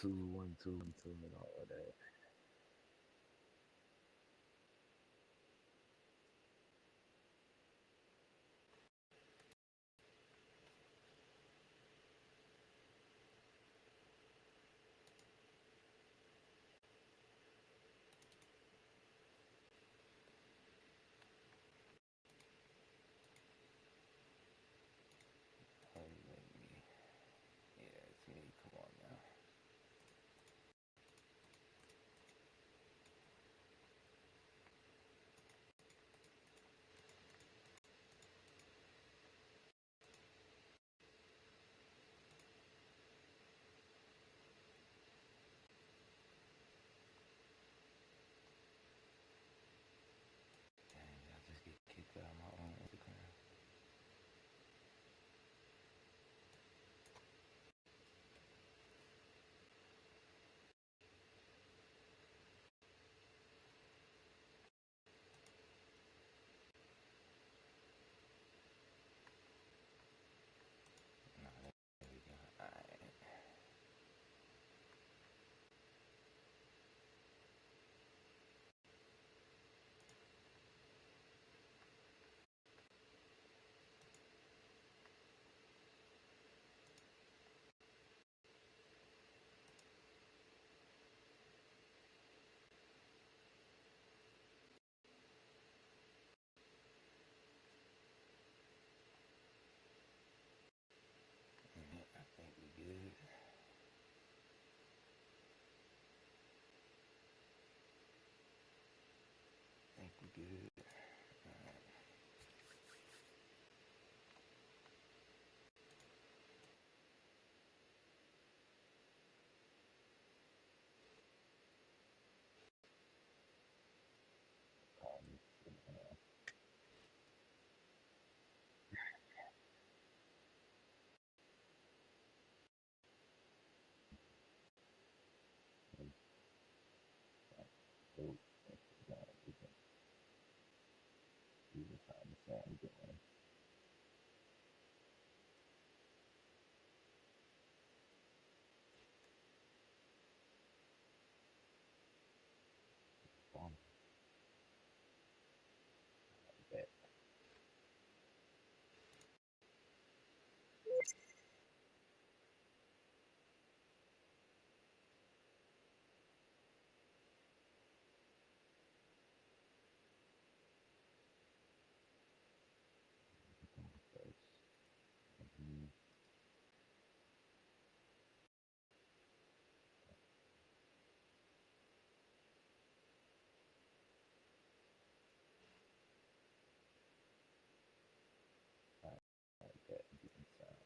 two, and all of that. Let me, yeah, it's me. Come on now. Dang, I just get kicked out of my own Instagram. No, there we go. Alright. I think we good. I think we good. Alright. So, we can find the same thing. On that. First. Mm-hmm. Like that. Different sound.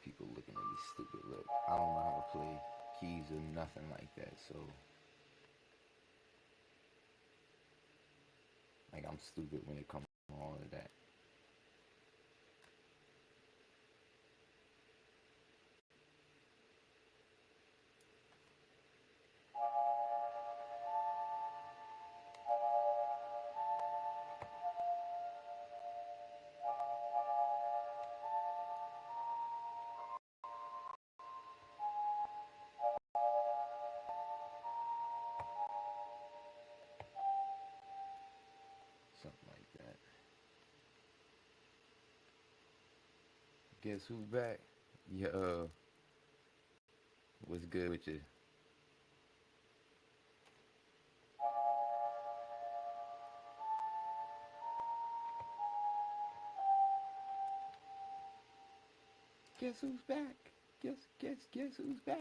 People looking at me stupid. Look, I don't know how to play keys or nothing like that. So, like, I'm stupid when it comes to all of that. Guess who back? Yo, what's good with you? Guess who's back? Guess who's back?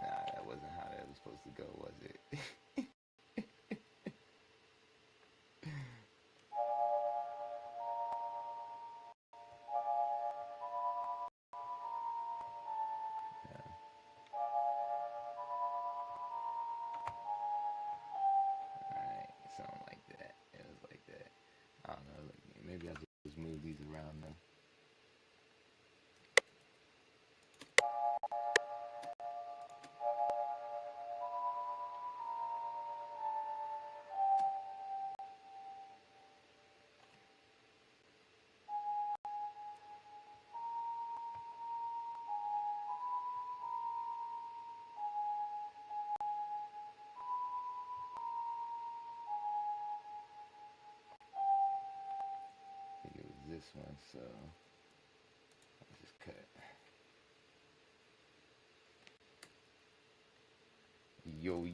Nah, that wasn't how that was supposed to go, was it? Yeah. Alright, something like that. It was like that. I don't know. Like, maybe I'll just move these around them. I think it was this one, so I'll just cut.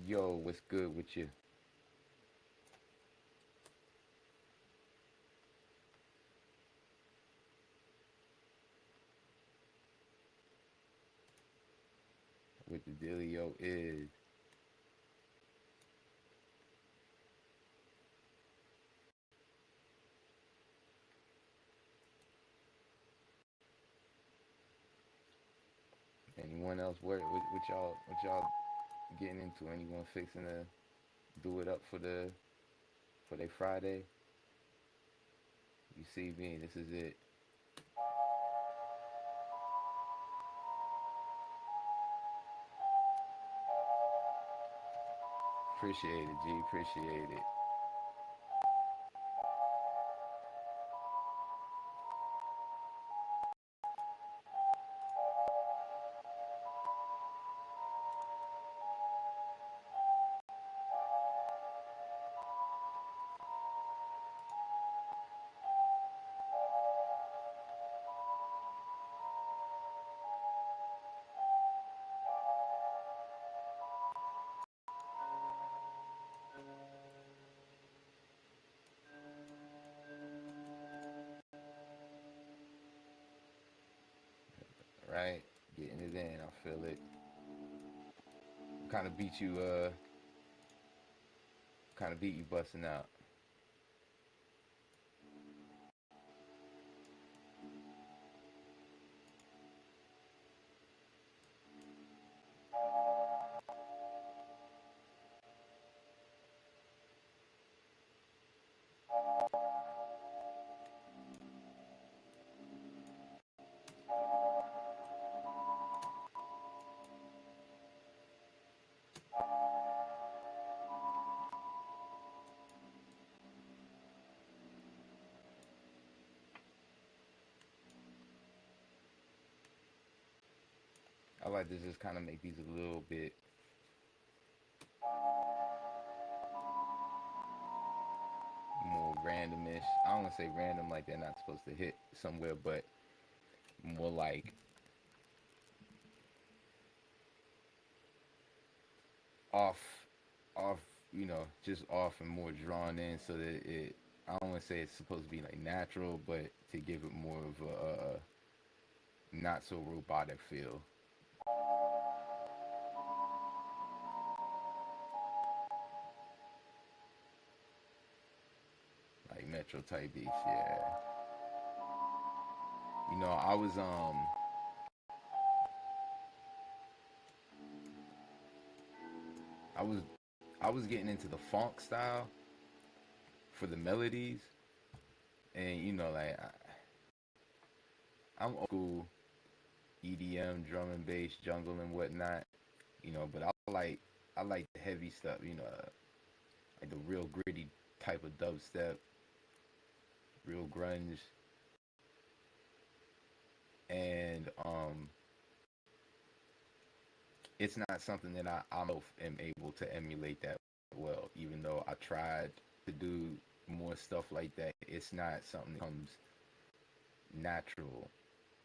Yo, what's good with you? What the dealio is. Anyone else? What y'all getting into? Anyone fixing to do it up for their Friday? You see me. This is it. Appreciate it, G. Appreciate it. Right, getting it in. I feel it. Kind of beat you. Kind of beat you busting out. I like to just kind of make these a little bit more randomish. I don't want to say random like they're not supposed to hit somewhere, but more like off, off, just off and more drawn in so that it, I don't want to say it's supposed to be like natural, but to give it more of a not so robotic feel. Like Metro type beats, yeah. I was I was I was getting into the funk style for the melodies, and like I'm old school, EDM, drum and bass, jungle and whatnot. But I like the heavy stuff. Like the real gritty type of dubstep, real grunge, and it's not something that I am able to emulate that well. Even though I tried to do more stuff like that, it's not something that comes natural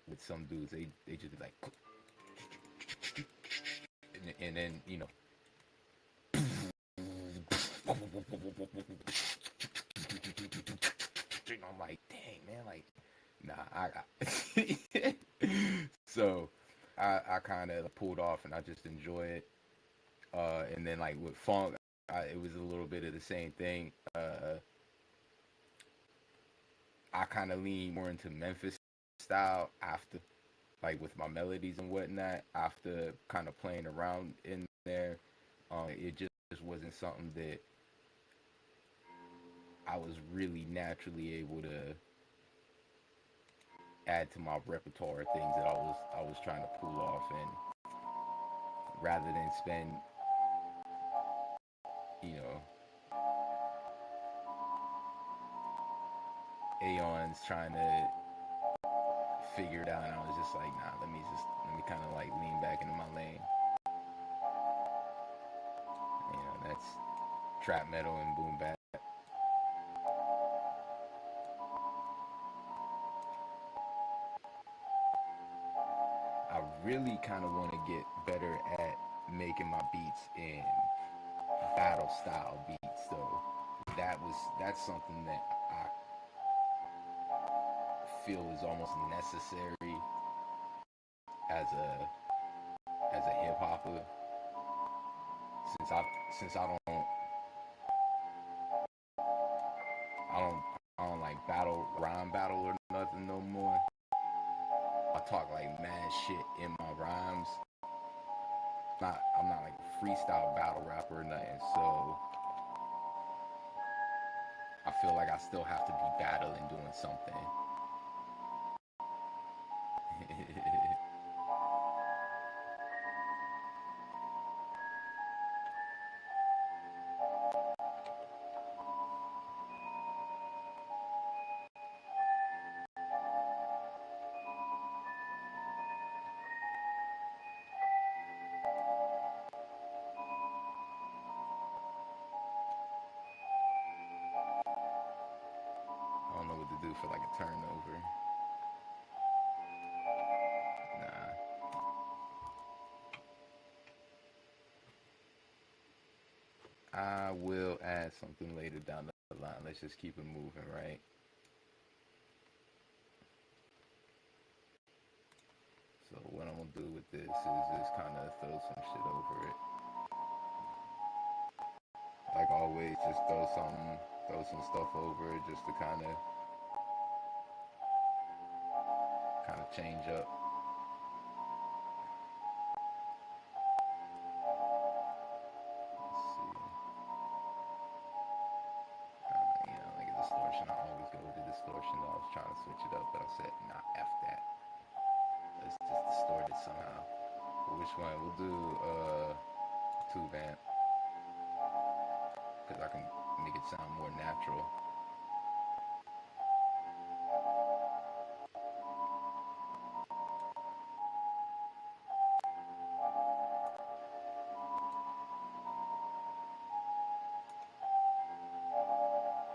with some dudes. They just be like, and then I'm like, dang man, like, nah, so I kind of pulled off and I just enjoy it. And then like with funk, it was a little bit of the same thing. I kind of lean more into Memphis style after, like with my melodies and whatnot. After kind of playing around in there, it just wasn't something that I was really naturally able to add to my repertoire of things that I was trying to pull off. And rather than spend, you know, aeons trying to figure it out, and I was just like, nah, let me kind of like lean back into my lane. That's trap metal and boom bap. I really kind of want to get better at making my beats in battle style beats, though. That's something that I feel is almost necessary as a hip hopper, since I don't I don't like rhyme battle or nothing no more. I talk like mad shit in my rhymes. I'm not like a freestyle battle rapper or nothing. So I feel like I still have to be battling doing something. I don't know what to do for like a turnover. Nah. I will add something later down the line. Let's just keep it moving, right? So what I'm gonna do with this is just kind of throw some shit over it. Like always, just throw some stuff over it, just to kind of change up. Let's see. Like a distortion. I always go with the distortion. I was trying to switch it up, but I said, nah, F that. Let's just distort it somehow. But which one? We'll do tube amp, because I can make it sound more natural.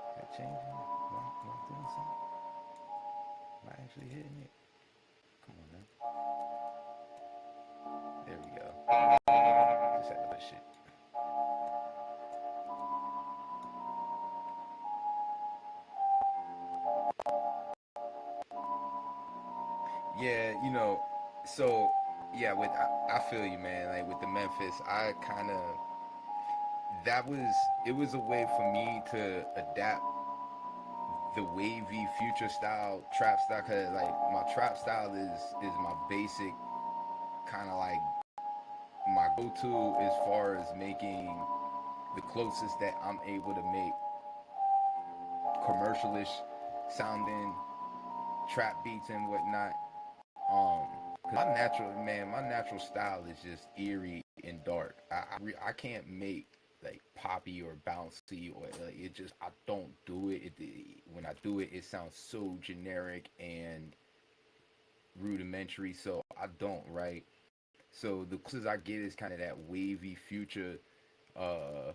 Is that changing? Am I doing something? Am I actually hitting it? Come on now. There we go. Just had to put shit. Yeah, so yeah, I feel you, man. Like with the Memphis, I kind of that was it was a way for me to adapt the wavy future style trap style, cause like my trap style is my basic kind of like my go-to as far as making the closest that I'm able to make commercialish sounding trap beats and whatnot. Um, Cause my natural style is just eerie and dark. I can't make like poppy or bouncy or like, it just I don't do it. When I do it, it sounds so generic and rudimentary. So I don't, right. So the closest I get is kind of that wavy future uh,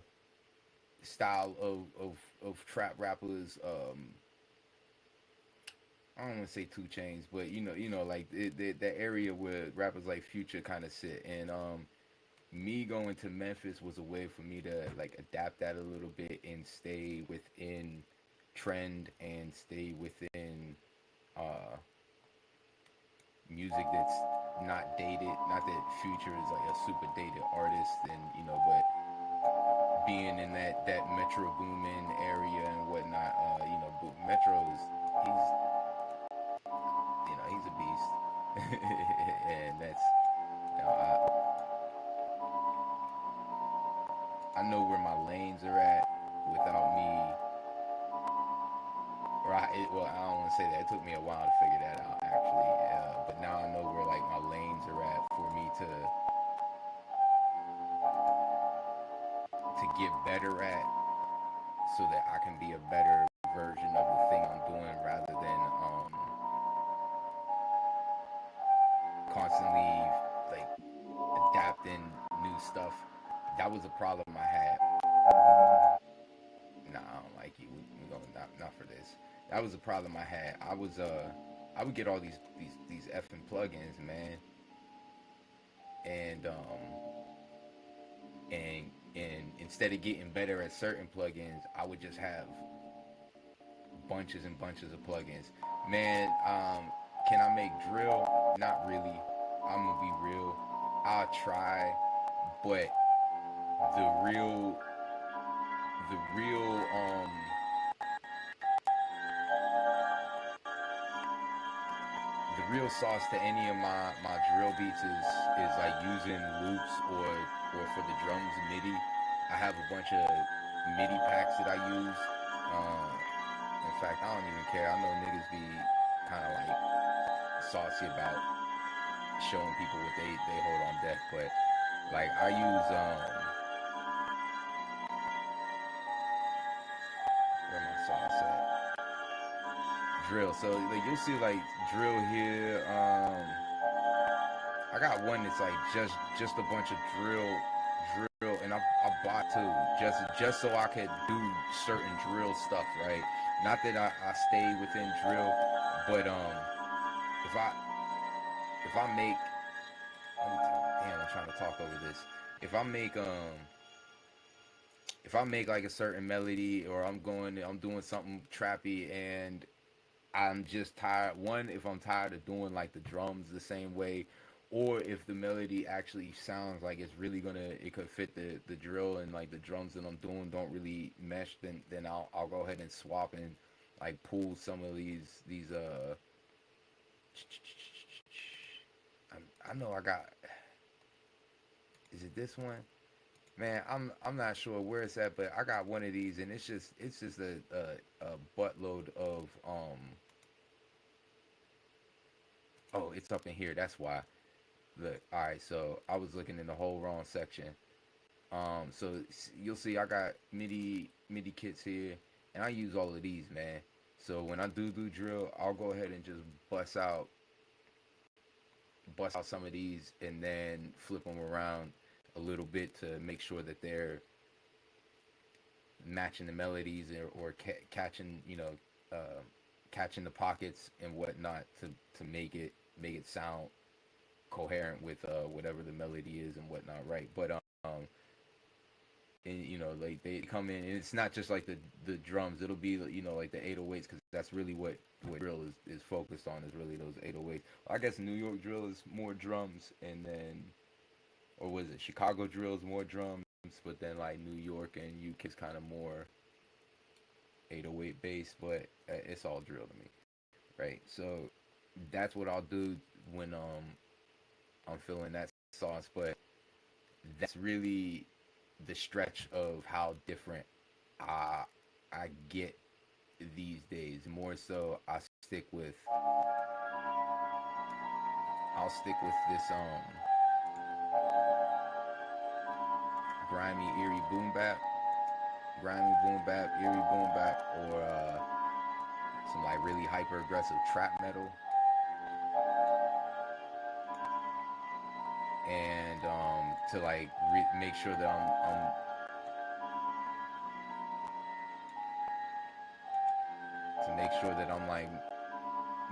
style of trap rappers. I don't want to say two chains, but like the area where rappers like Future kind of sit. And me going to Memphis was a way for me to like adapt that a little bit and stay within trend and stay within uh, music that's not dated. Not that Future is like a super dated artist, and but being in that Metro Boomin area and whatnot, but Metro is he's he's a beast, and that's you know I know where my lanes are at without me. Or well, I don't want to say that. It took me a while to figure that out, actually. But now I know where like my lanes are at for me to get better at, so that I can be a better version of the thing I'm doing, rather than constantly like adapting new stuff. That was a problem I had. Nah, I don't like you. We going not for this. That was a problem I had. I would get all these effing plugins, man, and and instead of getting better at certain plugins, I would just have bunches and bunches of plugins. Man, can I make drill? Not really. I'm gonna be real. I'll try, but the real the real the real sauce to any of my drill beats is like using loops, or for the drums MIDI. I have a bunch of MIDI packs that I use. In fact, I don't even care. I know niggas be kind of like saucy about showing people what they hold on deck, but like I use where my sauce at? Drill. So like you'll see like drill here. I got one that's like just a bunch of drill, and I bought two just so I could do certain drill stuff, right? Not that I stay within drill, but if I if I make damn, I'm trying to talk over this. If I make if I make like a certain melody, or I'm doing something trappy, and I'm just tired. One, if I'm tired of doing like the drums the same way, or if the melody actually sounds like it's really gonna, it could fit the drill, and like the drums that I'm doing don't really mesh, then I'll go ahead and swap and like pull some of these I know I got, is it this one? Man, I'm not sure where it's at, but I got one of these, and it's just a buttload of oh, it's up in here. That's why. Look, all right. So I was looking in the whole wrong section. So you'll see I got MIDI kits here, and I use all of these, man. So when I do drill, I'll go ahead and just bust out some of these, and then flip them around a little bit to make sure that they're matching the melodies, or catching catching the pockets and whatnot, to make it sound coherent with whatever the melody is and whatnot, right? But and like they come in, and it's not just like the drums. It'll be like the 808s, because that's really what drill is focused on, is really those 808s. I guess New York drill is more drums, and then, or was it Chicago drill is more drums, but then like New York and UK is kind of more 808 bass, but it's all drill to me, right? So that's what I'll do when I'm feeling that sauce. But that's really the stretch of how different I I get these days. More so, I stick with I'll stick with this grimy eerie boom bap, eerie boom bap, or some like really hyper aggressive trap metal, and to like make sure that I'm like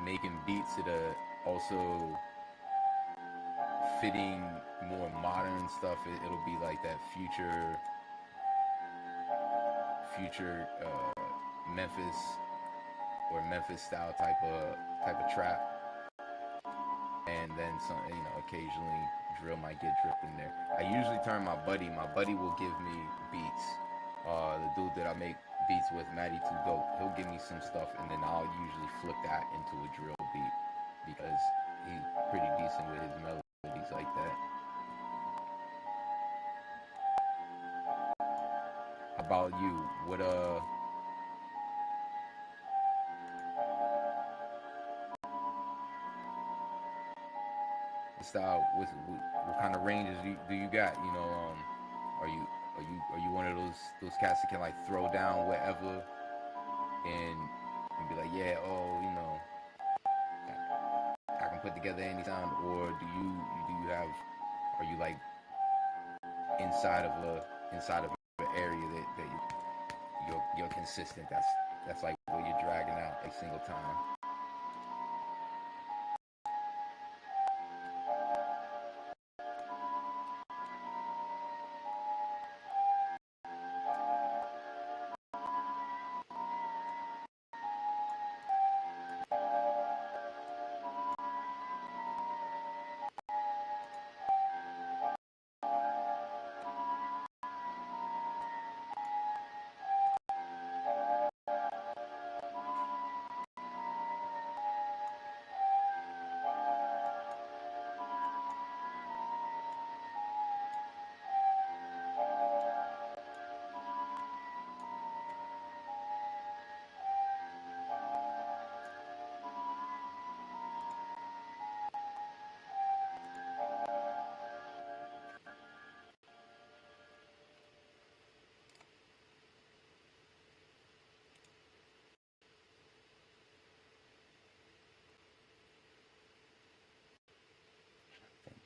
making beats that are also fitting more modern stuff. It'll be like that future Memphis or Memphis style type of trap, and then some, occasionally drill might get dripped in there. I usually turn my buddy will give me beats. The dude that I make beats with, Matty Too Dope, he'll give me some stuff, and then I'll usually flip that into a drill beat because he's pretty decent with his melodies like that. How about you? Style? What kind of ranges do you got? Are you are you one of those cats that can like throw down whatever and be like, yeah, oh, I can put together any sound, or do you have, are you like inside of an area that you're consistent? That's like what you're dragging out a single time.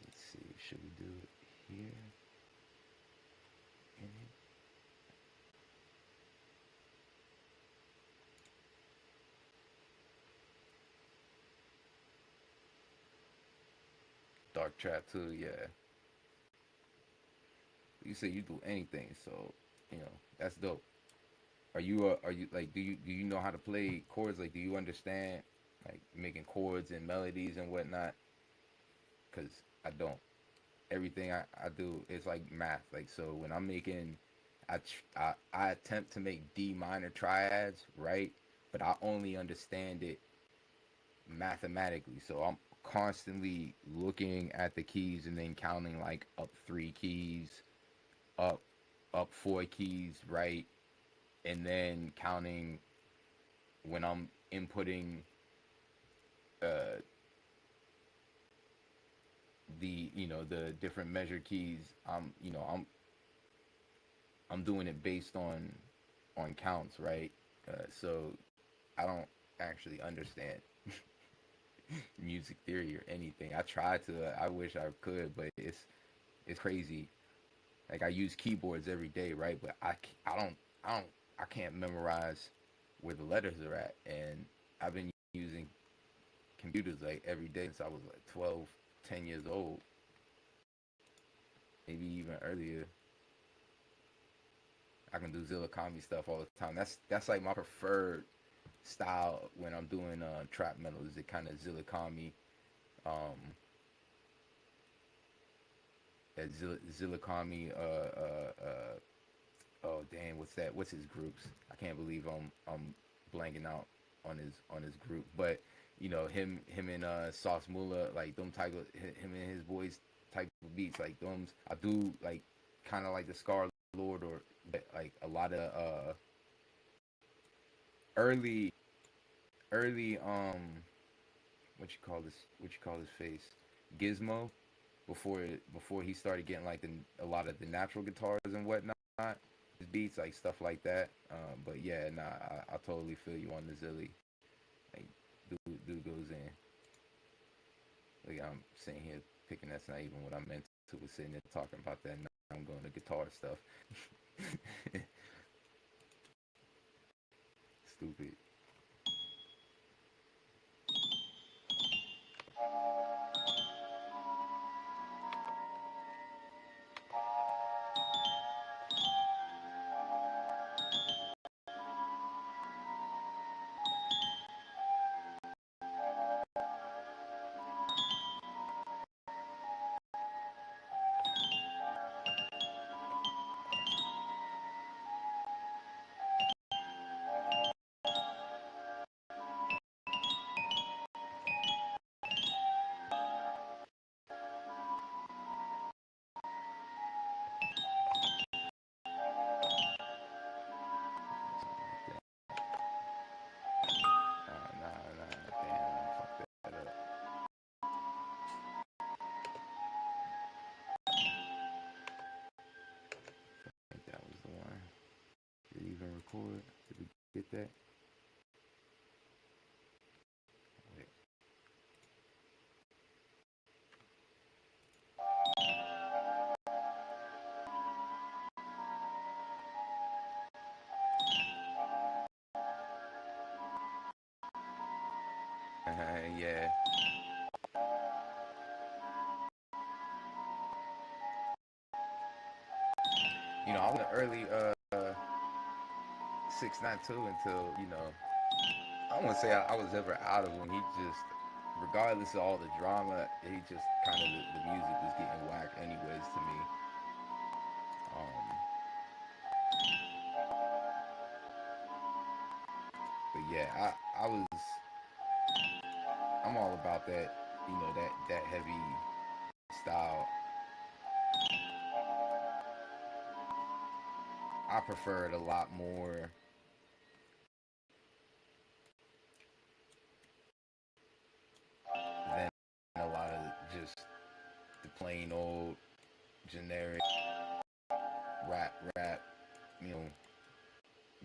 Let's see, should we do it here? In it? Dark trap too, yeah. You say you do anything, so that's dope. Are you like, do you know how to play chords? Like, do you understand like making chords and melodies and whatnot? Cause I don't. Everything I do is like math. Like, so when I'm making, I attempt to make D minor triads, right? But I only understand it mathematically. So I'm constantly looking at the keys and then counting like up three keys, up four keys, right? And then counting when I'm inputting uh the different measure keys. I'm doing it based on counts, right? So I don't actually understand music theory or anything. I try to. I wish I could, but it's crazy. Like, I use keyboards every day, right? But I can't memorize where the letters are at, and I've been using computers like every day since I was like 12, 10 years old, maybe even earlier. I can do Zillakami stuff all the time. That's like my preferred style when I'm doing trap metal. Is it kind of Zillakami, um, Zillakami, oh damn, what's that? What's his groups? I can't believe I'm blanking out on his group. But him and Sauce Mula, like them type of, him and his boys type of beats, like them. I do like kind of like the Scar Lord, or like a lot of early what you call this face, Gizmo before he started getting like a lot of the natural guitars and whatnot, his beats like stuff like that. But yeah, nah, I totally feel you on the Zilly. Like dude goes in. Like I'm sitting here picking that's not even what I meant to was sitting there talking about that. Now I'm going to guitar stuff. Stupid. Nah, damn, fuck that up. I think that was the one. Did it even record? Did we get that? Wait. Yeah. I was an early 692 until I don't want to say I was ever out of him. He just, regardless of all the drama, he just kind of the music was getting whack anyways to me. Um, but yeah, I'm all about that. That heavy style. I prefer it a lot more than a lot of just the plain old generic rap. You know,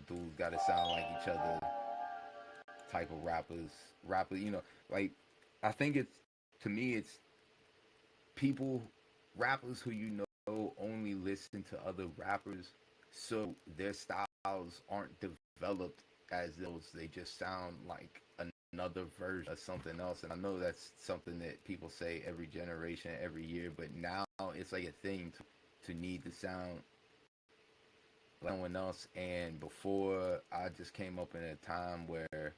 dudes got to sound like each other type of rappers. Like I think it's to me it's people rappers who only listen to other rappers, so their styles aren't developed as those. They just sound like another version of something else. And I know that's something that people say every generation, every year, but now it's like a thing to need to sound like someone else. And before, I just came up in a time where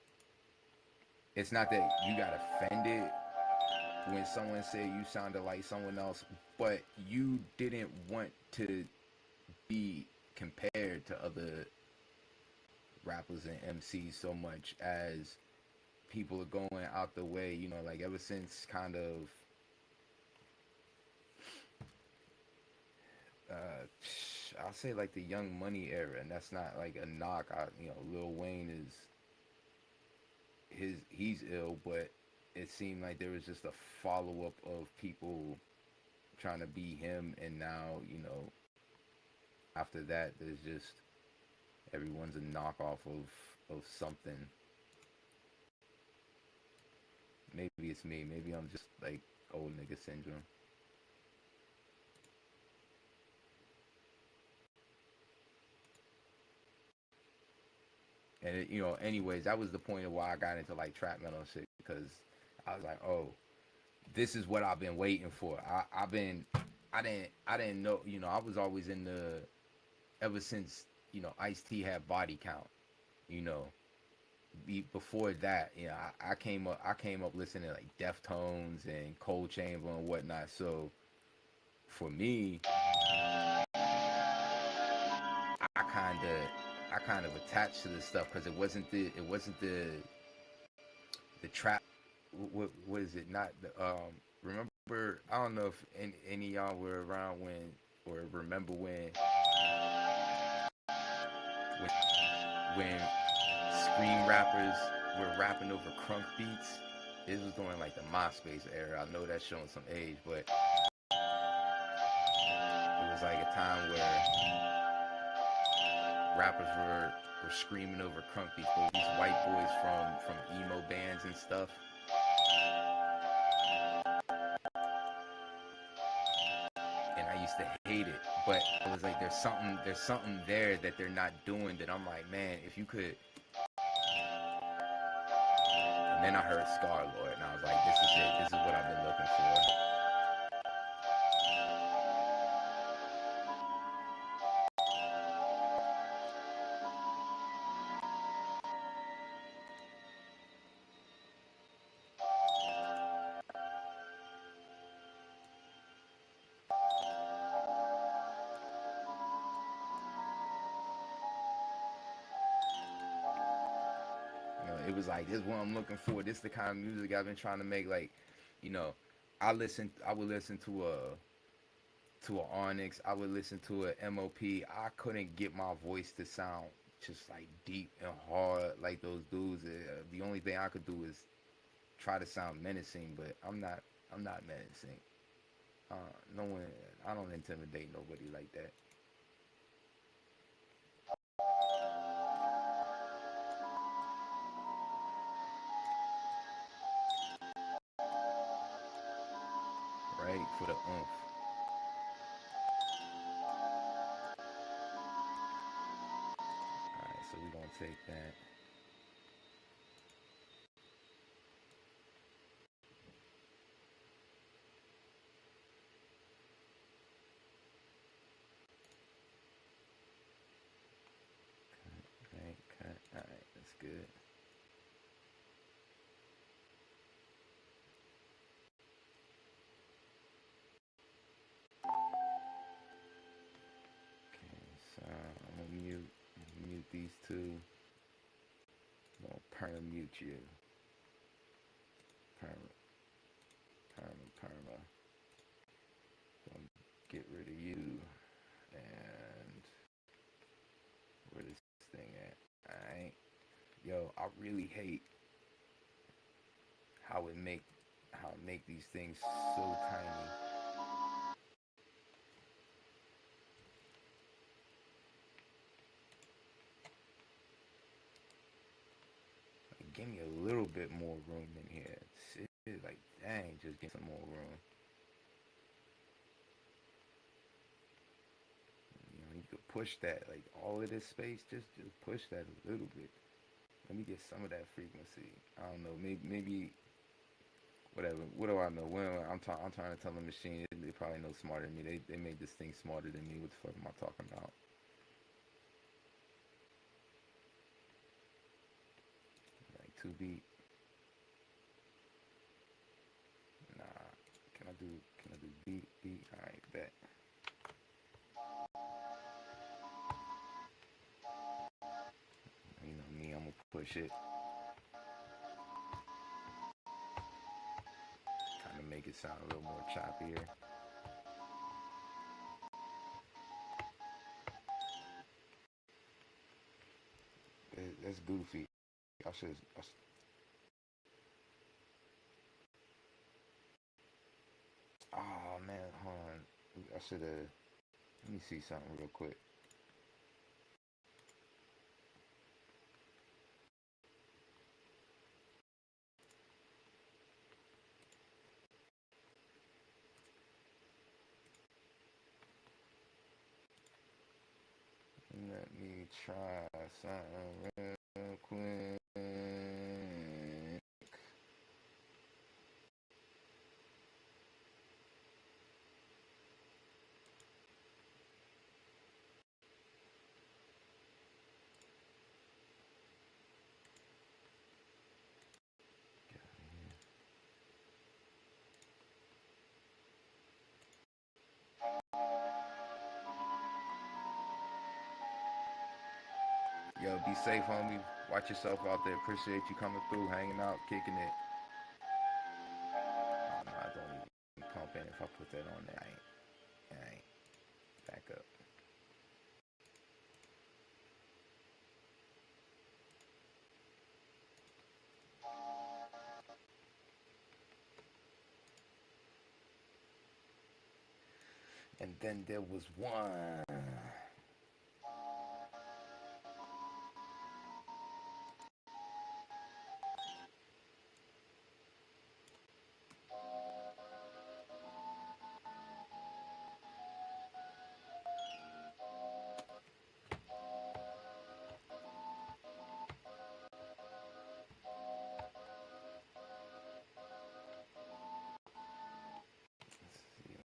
it's not that you got offended when someone said you sounded like someone else, but you didn't want to be compared to other rappers and MCs so much as people are going out the way, like ever since kind of I'll say like the Young Money era, and that's not like a knock. Lil Wayne he's ill, but it seemed like there was just a follow up of people trying to be him, and now after that there's just everyone's a knockoff of something. Maybe it's me. Maybe I'm just like old nigga syndrome. And anyways, that was the point of why I got into like trap metal and shit, because I was like, oh, this is what I've been waiting for. I didn't know. I was always in the ever since Ice T had Body Count. You know, before that, I came up listening to like Deftones and Cold Chamber and whatnot. So for me, I kind of attached to this stuff because it wasn't the trap. What is it? Not the remember, I don't know if any of y'all were around when or remember when scream rappers were rapping over crunk beats. This was during like the MySpace era. I know that's showing some age, but it was like a time where rappers were screaming over crunk beats, but these white boys from emo bands and stuff. And I used to hate it, but it was like there's something there that they're not doing that I'm like, man, if you could. And then I heard Scar Lord, and I was like, this is it. This is what I've been looking for. It was like, this is what I'm looking for. This is the kind of music I've been trying to make. Like, you know, I would listen to a Onyx. I would listen to a MOP. I couldn't get my voice to sound just like deep and hard like those dudes. The only thing I could do is try to sound menacing, but I'm not menacing. No one. I don't intimidate nobody like that. Right for the oomph. All right, so we gonna take that. Right, cut. All right, that's good. Okay, so I'm gonna mute these two. I'm gonna perma-mute you. Perma, perma. Gonna get rid of you. And where this thing at? Alright. Yo, I really hate how it make these things so tiny. Like, give me a little bit more room in here. Shit, like, dang, just get some more room. You could push that, like all of this space, just push that a little bit. Let me get some of that frequency. I don't know, maybe whatever. What do I know? Well, I'm trying to tell the machine. They probably know smarter than me. They made this thing smarter than me. What the fuck am I talking about? Like 2 beat. Nah. Can I do beat? All right, bet. You know me, I'm gonna push it. Kind of make it sound a little more choppier. That's goofy. I should. Oh man, hold on. I should have. Let me see something real quick. Let me try something real quick. Yo, be safe, homie. Watch yourself out there. Appreciate you coming through, hanging out, kicking it. Oh, no, I don't even pump in. If I put that on there, I ain't. Back up. And then there was one.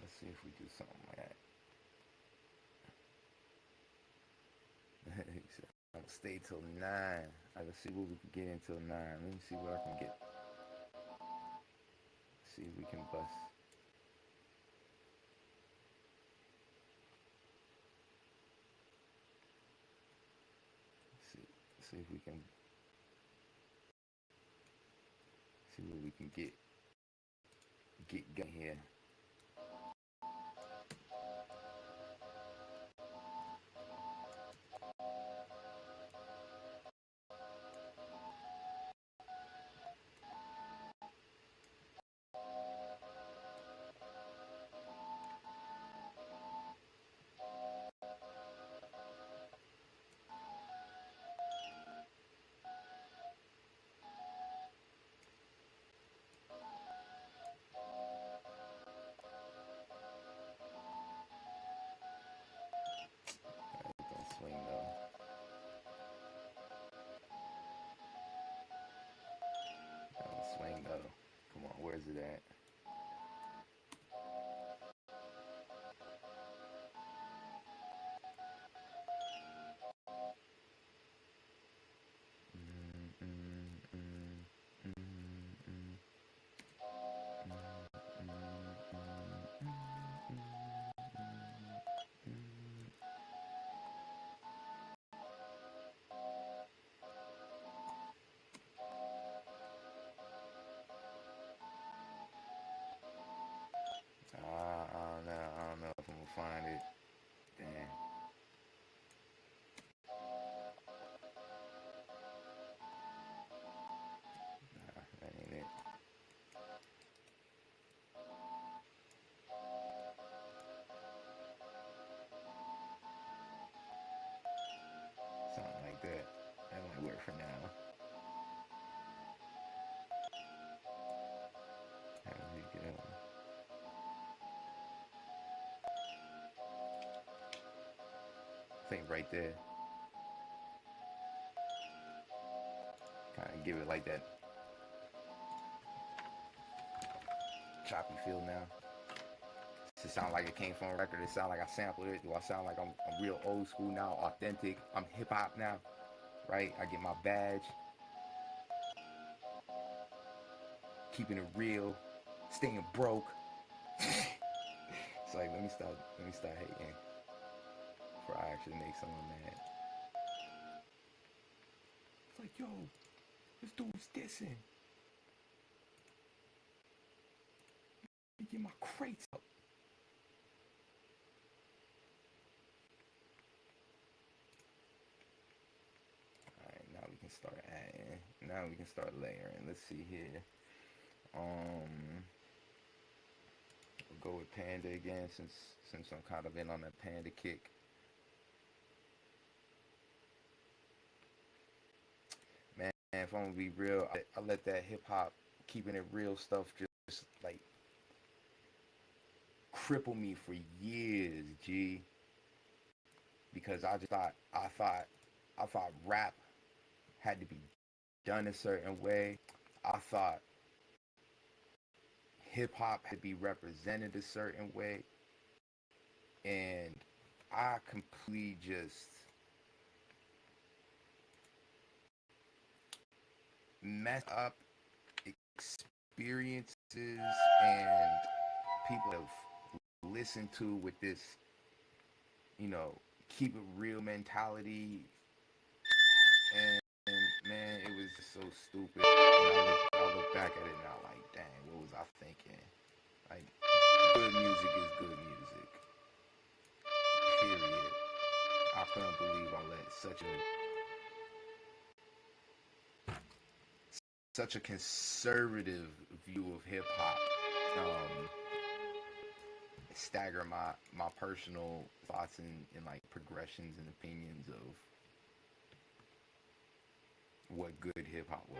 Let's see if we do something like that. He said, I'll stay till 9. I can see what we can get until 9. Let me see what I can get. See if we can bust. See if we can see what we can get going here. Don't swing though. Don't swing though. Come on, where's it at? I don't know if I'm gonna find it. Damn. Nah, that ain't it. Something like that. That might work for now. How do we get up? I think right there. Kind of give it like that choppy feel now. Does it sound like it came from a record? Does it sound like I sampled it? Do I sound like I'm real old school now, authentic? I'm hip hop now, right? I get my badge. Keeping it real, staying broke. It's like let me start hating before I actually make someone mad. It's like, yo, this dude's dissing. Let me get my crates up. Alright, now we can start adding. Now we can start layering. Let's see here. We'll go with Panda again since I'm kind of in on that Panda kick. Man, if I'm gonna be real, I let that hip hop, keeping it real stuff just like cripple me for years, G. Because I thought rap had to be done a certain way. I thought hip hop had to be represented a certain way, and I completely just messed up experiences and people have listened to with this, keep it real mentality, and man, it was just so stupid. And I look back at it now like, dang, what was I thinking? Like, good music is good music. Period. I couldn't believe I let such a conservative view of hip hop stagger my personal thoughts and like progressions and opinions of what good hip hop was.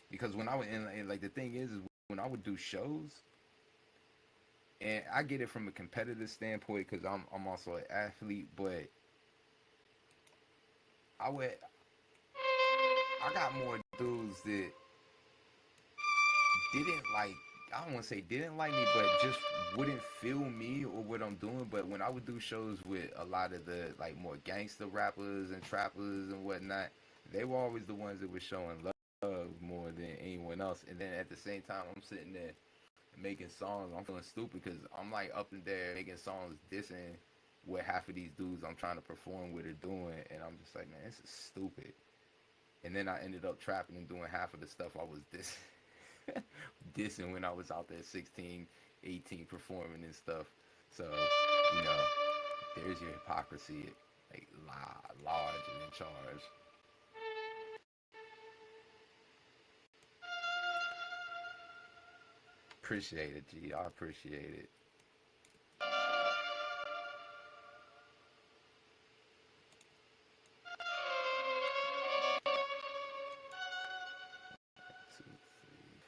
Because when I would, and like the thing is when I would do shows, and I get it from a competitive standpoint because I'm also an athlete, but I would I got more dudes that didn't like, I don't want to say didn't like me, but just wouldn't feel me or what I'm doing. But when I would do shows with a lot of the like more gangster rappers and trappers and whatnot, they were always the ones that were showing love more than anyone else. And then at the same time, I'm sitting there making songs. I'm feeling stupid because I'm like up in there making songs dissing what half of these dudes I'm trying to perform with are doing, and I'm just like, man, this is stupid. And then I ended up trapping and doing half of the stuff I was dissing when I was out there 16, 18 performing and stuff. So, you know, there's your hypocrisy, like large and in charge. Appreciate it, G. I appreciate it. 2, 3,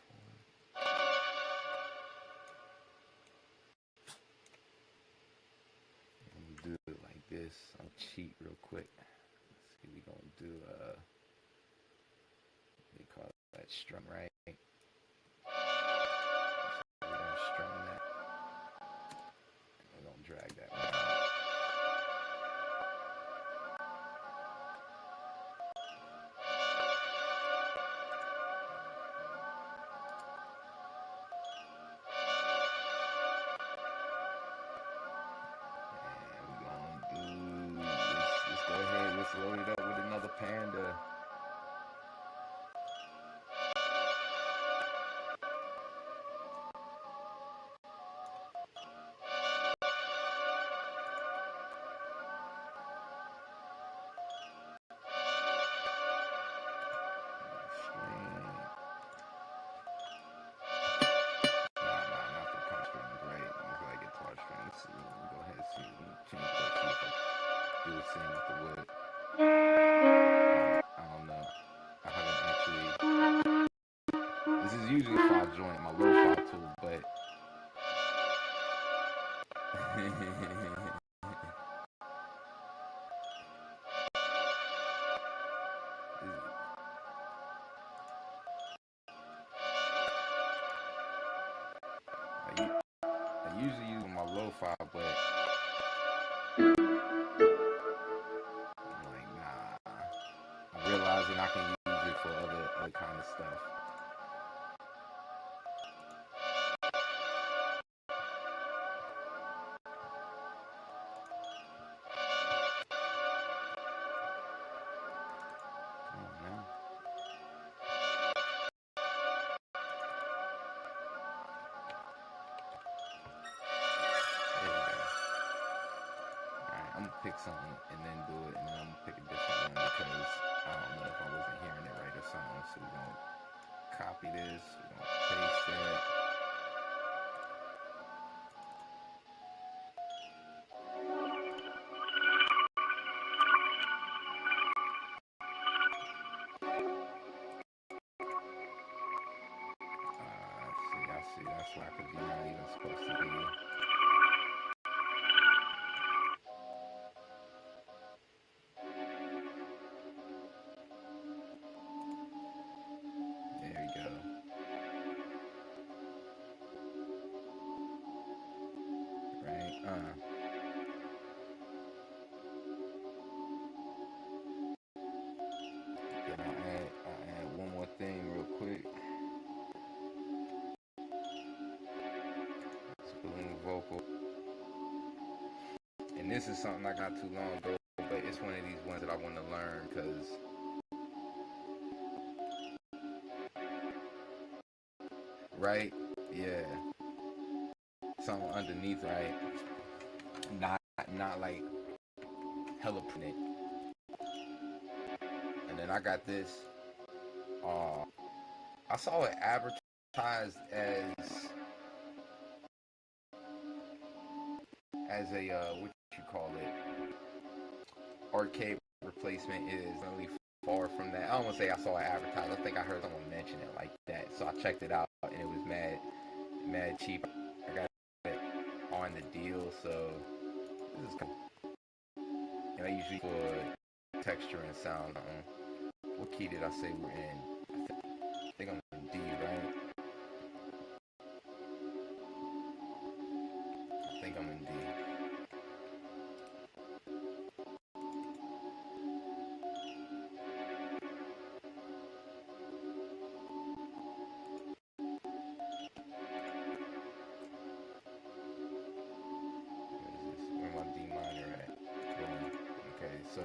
4. I'm gonna do it like this. I'll cheat real quick. Let's see, we gonna do they call that strum, right? So we're gonna strum that. We're gonna drag that one out. And we're gonna do, let's go ahead, let's load it up with another panda. String. Nah, not the punch strings, right? It's like guitar strings. So we're gonna go ahead and see, change that, see if I do the same with the wood. I don't know. I haven't actually. This is usually a 5 joint, my low 5 tool, but I usually use my lo-fi, but I'm like, nah. I'm realizing I can use it for other kind of stuff. Come on now. There we go. Alright, I'm gonna pick something and then do it, and then I'm gonna pick a different one because I don't know if I wasn't hearing it right or something. So we're gonna copy this, we're gonna paste that. I see, that's why, because you're not even supposed to be. There we go. Right? Then I'll add one more thing real quick. Balloon vocal. And this is something I got too long ago, but it's one of these ones that I want to learn because, right? Yeah. Something underneath, right? Not not like hella print. then I got this. Uh, I saw it advertised as a what you call it, arcade replacement. Is really far from that. I don't want to say I saw it advertised. I think I heard someone mention it like that. So I checked it out, and it was mad cheap. I got it on the deal, so this is cool. And I usually for texture and sound. What key did I say we're in? I think I'm in D, right? I think I'm in D. Where my D minor at? Boom. Okay, so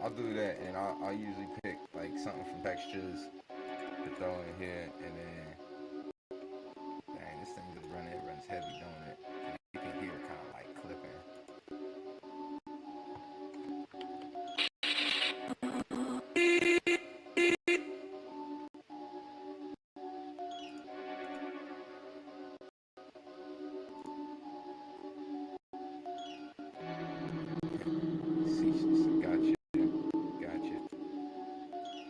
I'll do that, and I'll usually pick like something from textures to throw in here, and then dang, this thing is running. It runs heavy, don't it? You can hear it kind of like clipping. See, gotcha, gotcha. I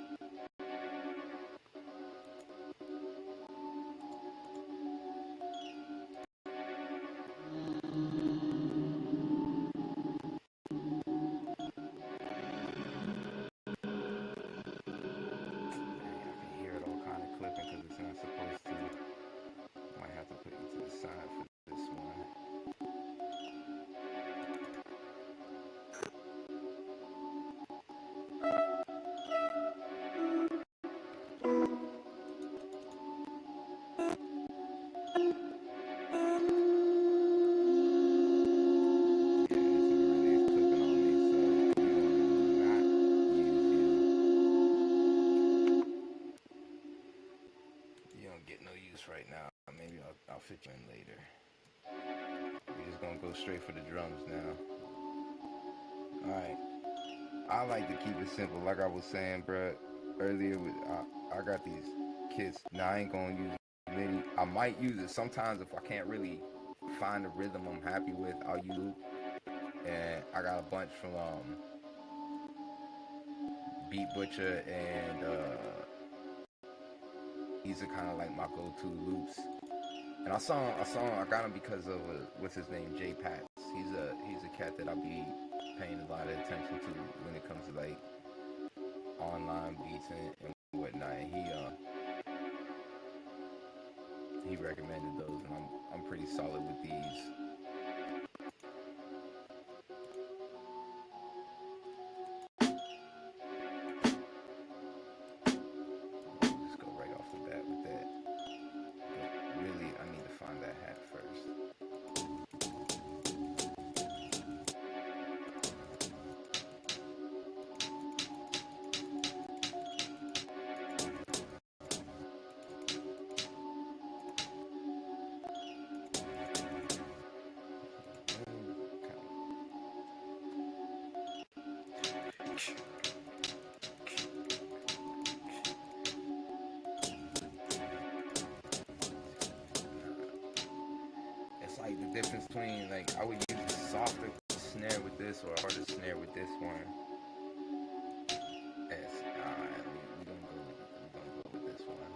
can hear it all kind of clipping because it's not supposed to. Might have to put you to the side for this one. Right now, maybe I'll fit you in later. We're just gonna go straight for the drums now. All right. I like to keep it simple, like I was saying, bro. Earlier, I got these kits. Now I ain't gonna use MIDI. I might use it sometimes if I can't really find a rhythm I'm happy with. I'll use it. And I got a bunch from Beat Butcher, and these are kind of like my go-to loops. And I got him because of what's his name, J Pats. He's a cat that I'll be paying a lot of attention to when it comes to like online beats and whatnot. And he recommended those, and I'm pretty solid with these. It's like the difference between, like, I would use a softer snare with this or a harder snare with this one. Alright, we're gonna go with this one.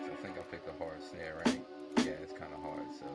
So I think I picked a hard snare, right? Yeah, it's kind of hard, so.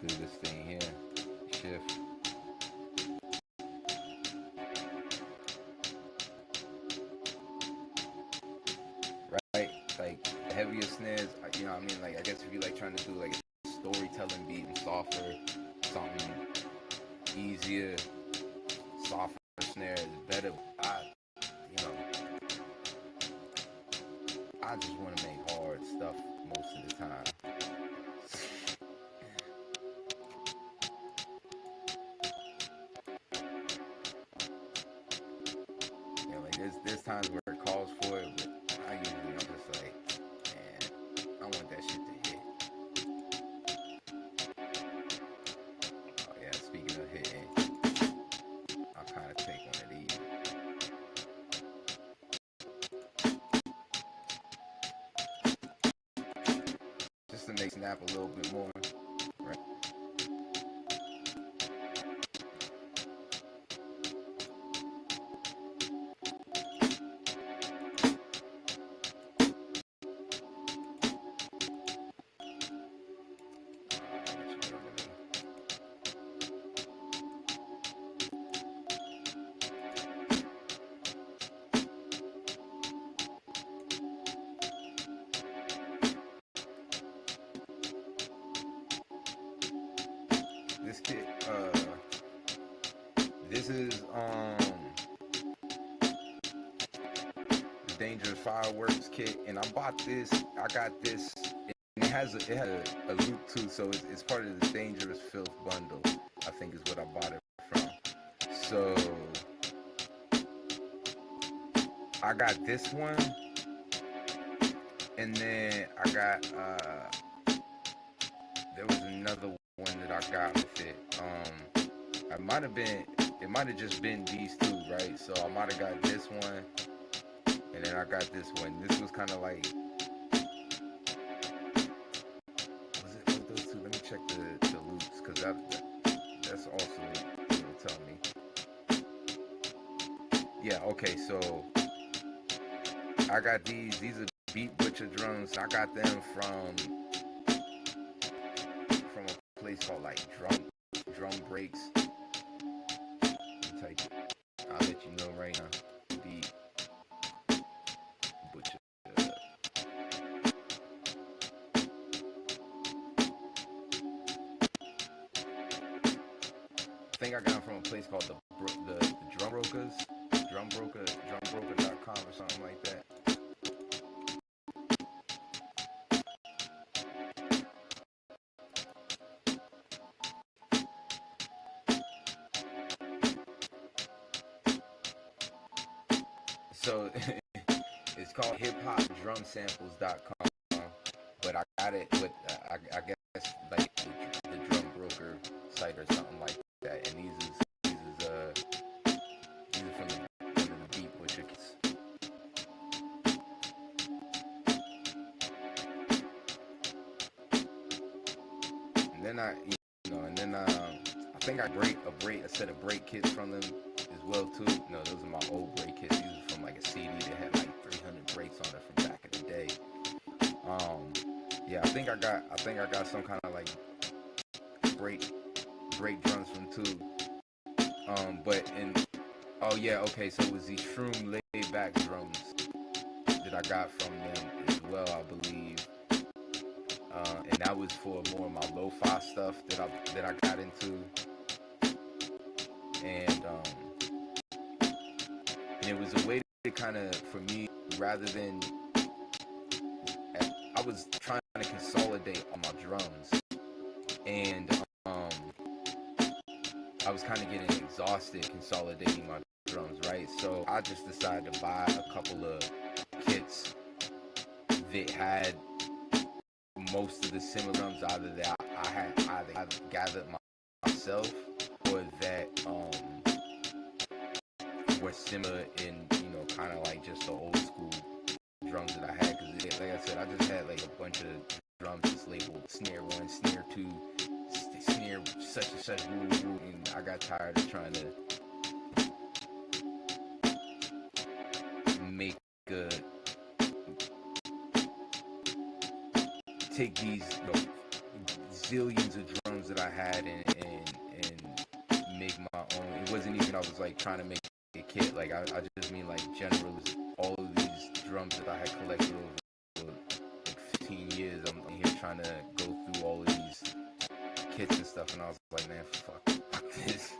Do this thing here, shift. Right, like heavier snares, you know what I mean? Like, I guess if you like trying to do like a storytelling beat and softer, something easier, softer snare is better. You know, I just want to make hard stuff most of the time. You know, like there's times where it calls for it, but I'm just like, man, I want that shit to hit. Oh yeah, speaking of hitting, I'll kind of take one of these. Just to make snap a little bit more, right? This kit, this is the Dangerous Fireworks kit, and I bought this. I got this, and it had a loop too, so it's part of the Dangerous Filth bundle. I think is what I bought it from. So I got this one, and then I got there was another one that I got with it. It might have just been these two, right? So I might have got this one, and then I got this one. This was kind of like, was those two? Let me check the loops, because that's also what it'll tell me. Yeah, okay, so I got these are Beat Butcher drums. I got them from a place called like Drum Breaks. I'll let you know right now. Beat Butcher. I think I got them from a place called the Drum Brokers, drumbroker.com or something like that. So it's called hiphopdrumsamples.com, but I got it with I guess like the Drum Broker site or something like that. And these are from the Beat Butcher kits. And then I think I a set of break kits from them as well too. No, those are my old break kits. These are from like a CD that had like 300 breaks on it from back in the day. Yeah, I think I got some kind of like break drums from too. Oh yeah, okay, so it was these Shroom laid back drums that I got from them as well, I believe. And that was for more of my lo-fi stuff that I got into. And it was a way to kind of, for me, rather than, I was trying to consolidate on my drums, and I was kind of getting exhausted consolidating my drums, right? So I just decided to buy a couple of kits that had most of the similar drums, either that I had gathered myself, or that were similar in, kind of like just the old school drums that I had. Because like I said, I just had like a bunch of drums just labeled snare 1, snare 2, snare such and such, woo, woo, and I got tired of trying to take these zillions of drums that I had and make my own. It wasn't even I was like trying to make a kit. Like I just mean like general, all of these drums that I had collected over like 15 years. I'm trying to go through all of these kits and stuff, and I was like, man, fuck this.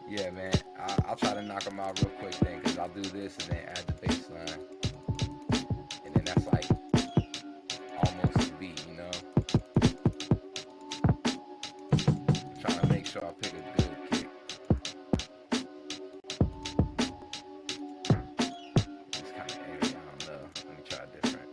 Yeah, man, I'll try to knock them out real quick then, because I'll do this and then add the bass line. And then that's like almost a beat, you know? I'm trying to make sure I pick a good kick. It's kind of airy, I don't know. Let me try different.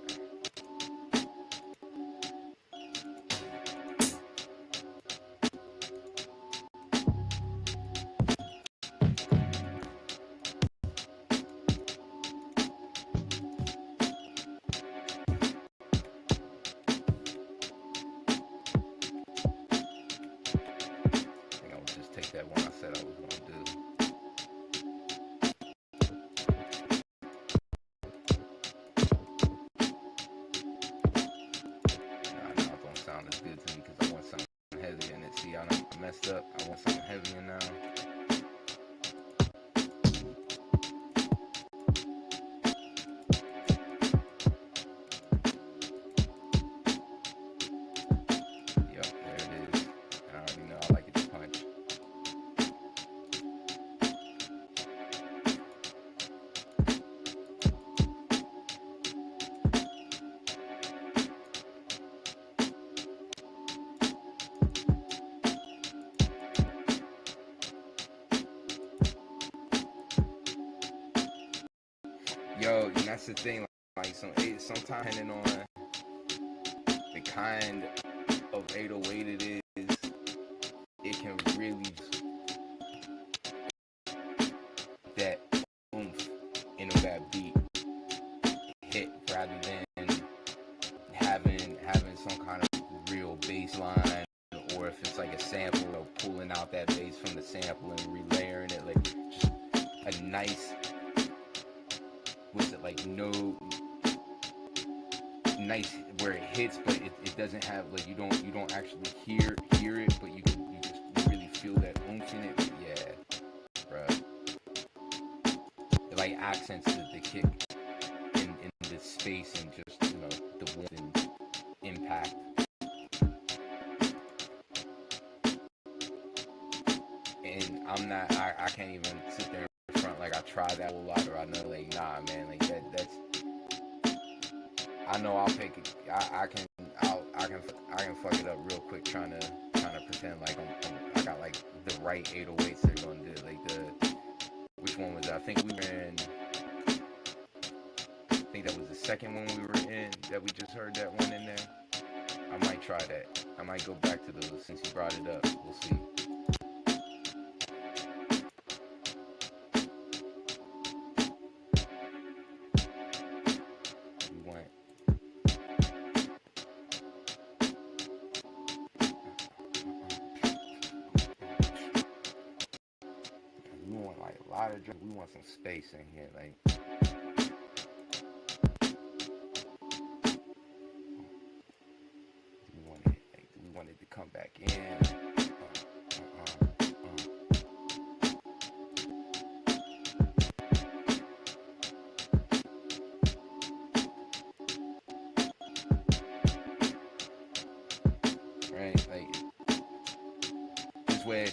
That one I said I was going to do. Nah, it don't sound as good to me because I want something heavy in it. See, I done messed up. I want something heavier now. Yep, there it is. I already know I like it to punch. Yo, and that's the thing. Like, sometimes depending on the kind of 808 it is, it can really that oomph in that beat hit rather than having some kind of real bass line, or if it's like a sample or pulling out that bass from the sample and relayering it, like just a nice, what's it, like, no nice where it hits, but it doesn't have, like, you don't actually hear it, but you just really feel that oomph in it. But yeah, bruh, it like accents the kick in the space and just, you know, the warmth and impact. And I can't even sit there in front like I try that a lot, or I know, like, nah, man, like that's I know I'll pick it. I can fuck it up real quick trying to pretend like I got like the right 808s they're gonna do. Like which one was that? I think we were in. I think that was the second one we were in that we just heard that one in there. I might try that. I might go back to those since you brought it up. We'll see. We want some space in here, like. We want it to come back in. Right, like this way.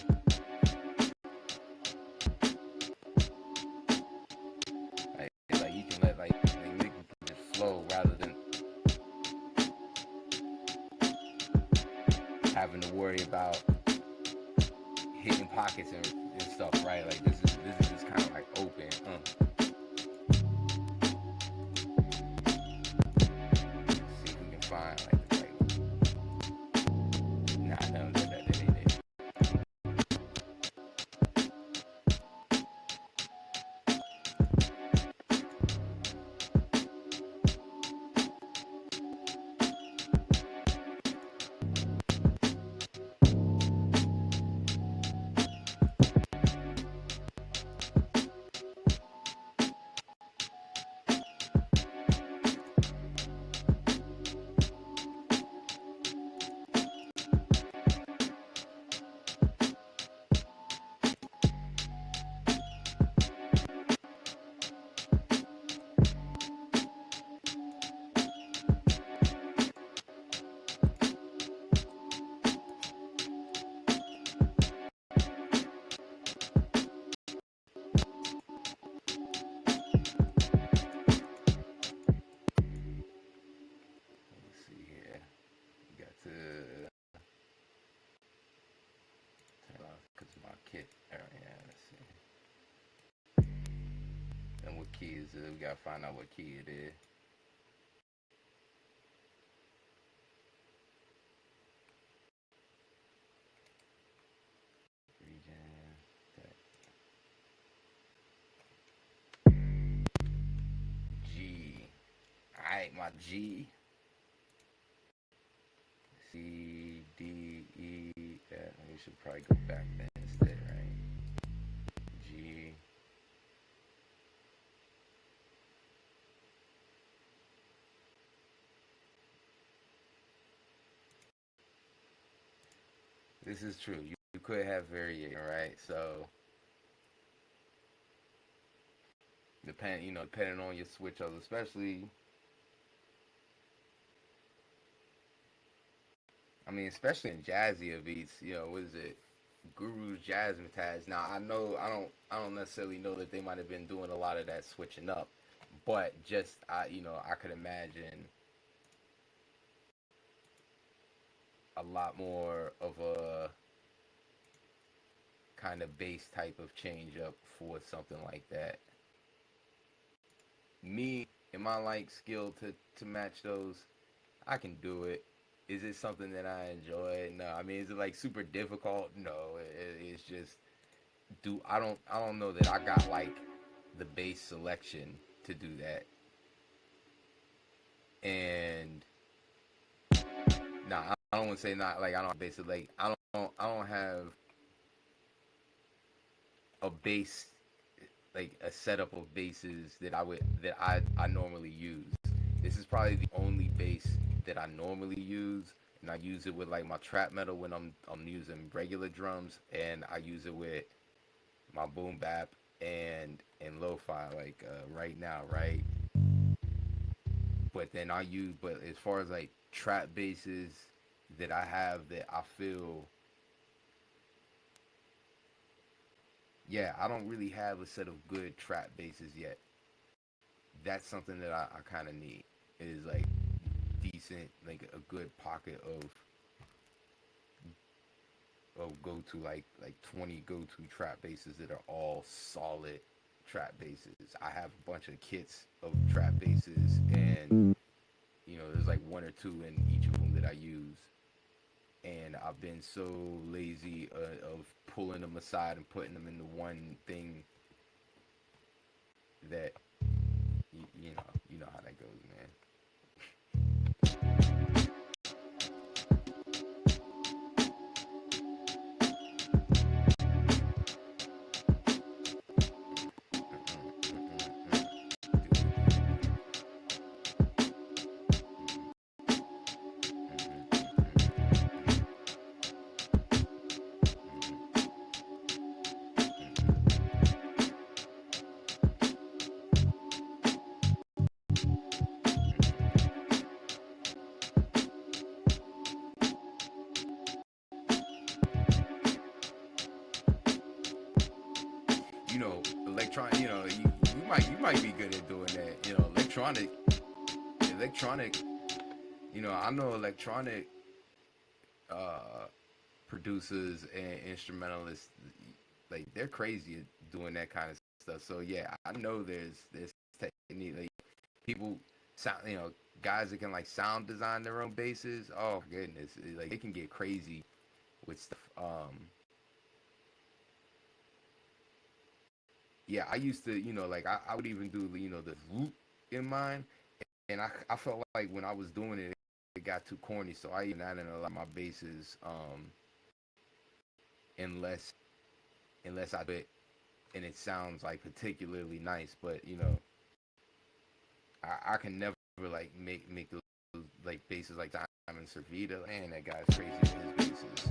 Having to worry about hitting pockets and stuff, right? Like this is just kind of like open. what key is it. We gotta find out what key it is. G. Alright, my G. C, D, E, F. We should probably go back then instead, right? G. This is true. You could have variation, right? So depending on your switch ups, especially. I mean, especially in jazzier beats. What is it? Guru's Jazzmatazz. Now I don't necessarily know that they might have been doing a lot of that switching up, but just I could imagine a lot more of a kind of bass type of change up for something like that. Me, am I like skilled to match those? I can do it. Is it something that I enjoy? No. I mean, is it like super difficult? No. It's just I don't know that I got like the bass selection to do that. And nah, I don't want to say not like I don't have bass like I don't have a bass like a setup of basses that I normally use. This is probably the only bass that I normally use, and I use it with like my trap metal when I'm using regular drums, and I use it with my boom bap and lo-fi like right now, right? But as far as like trap basses that I have that I feel, yeah, I don't really have a set of good trap basses yet. That's something that I kind of need is like decent, like a good pocket of go to like 20 go to trap basses that are all solid trap basses. I have a bunch of kits of trap basses, and there's like one or two in each of them that I use. And I've been so lazy of pulling them aside and putting them into one thing that you know how that goes, man. Electronic. You might be good at doing that. Electronic. I know electronic uh, producers and instrumentalists, like they're crazy at doing that kind of stuff. So yeah, I know there's technique. Like people sound, guys that can like sound design their own basses. Oh goodness, like they can get crazy with stuff. Yeah, I used to, like I would even do, the loop in mine, and I felt like when I was doing it, it got too corny, so I even added a lot of my basses, unless I do it and it sounds like particularly nice, but I can never like make those like basses like Diamond Servita. Man, that guy's crazy with his basses.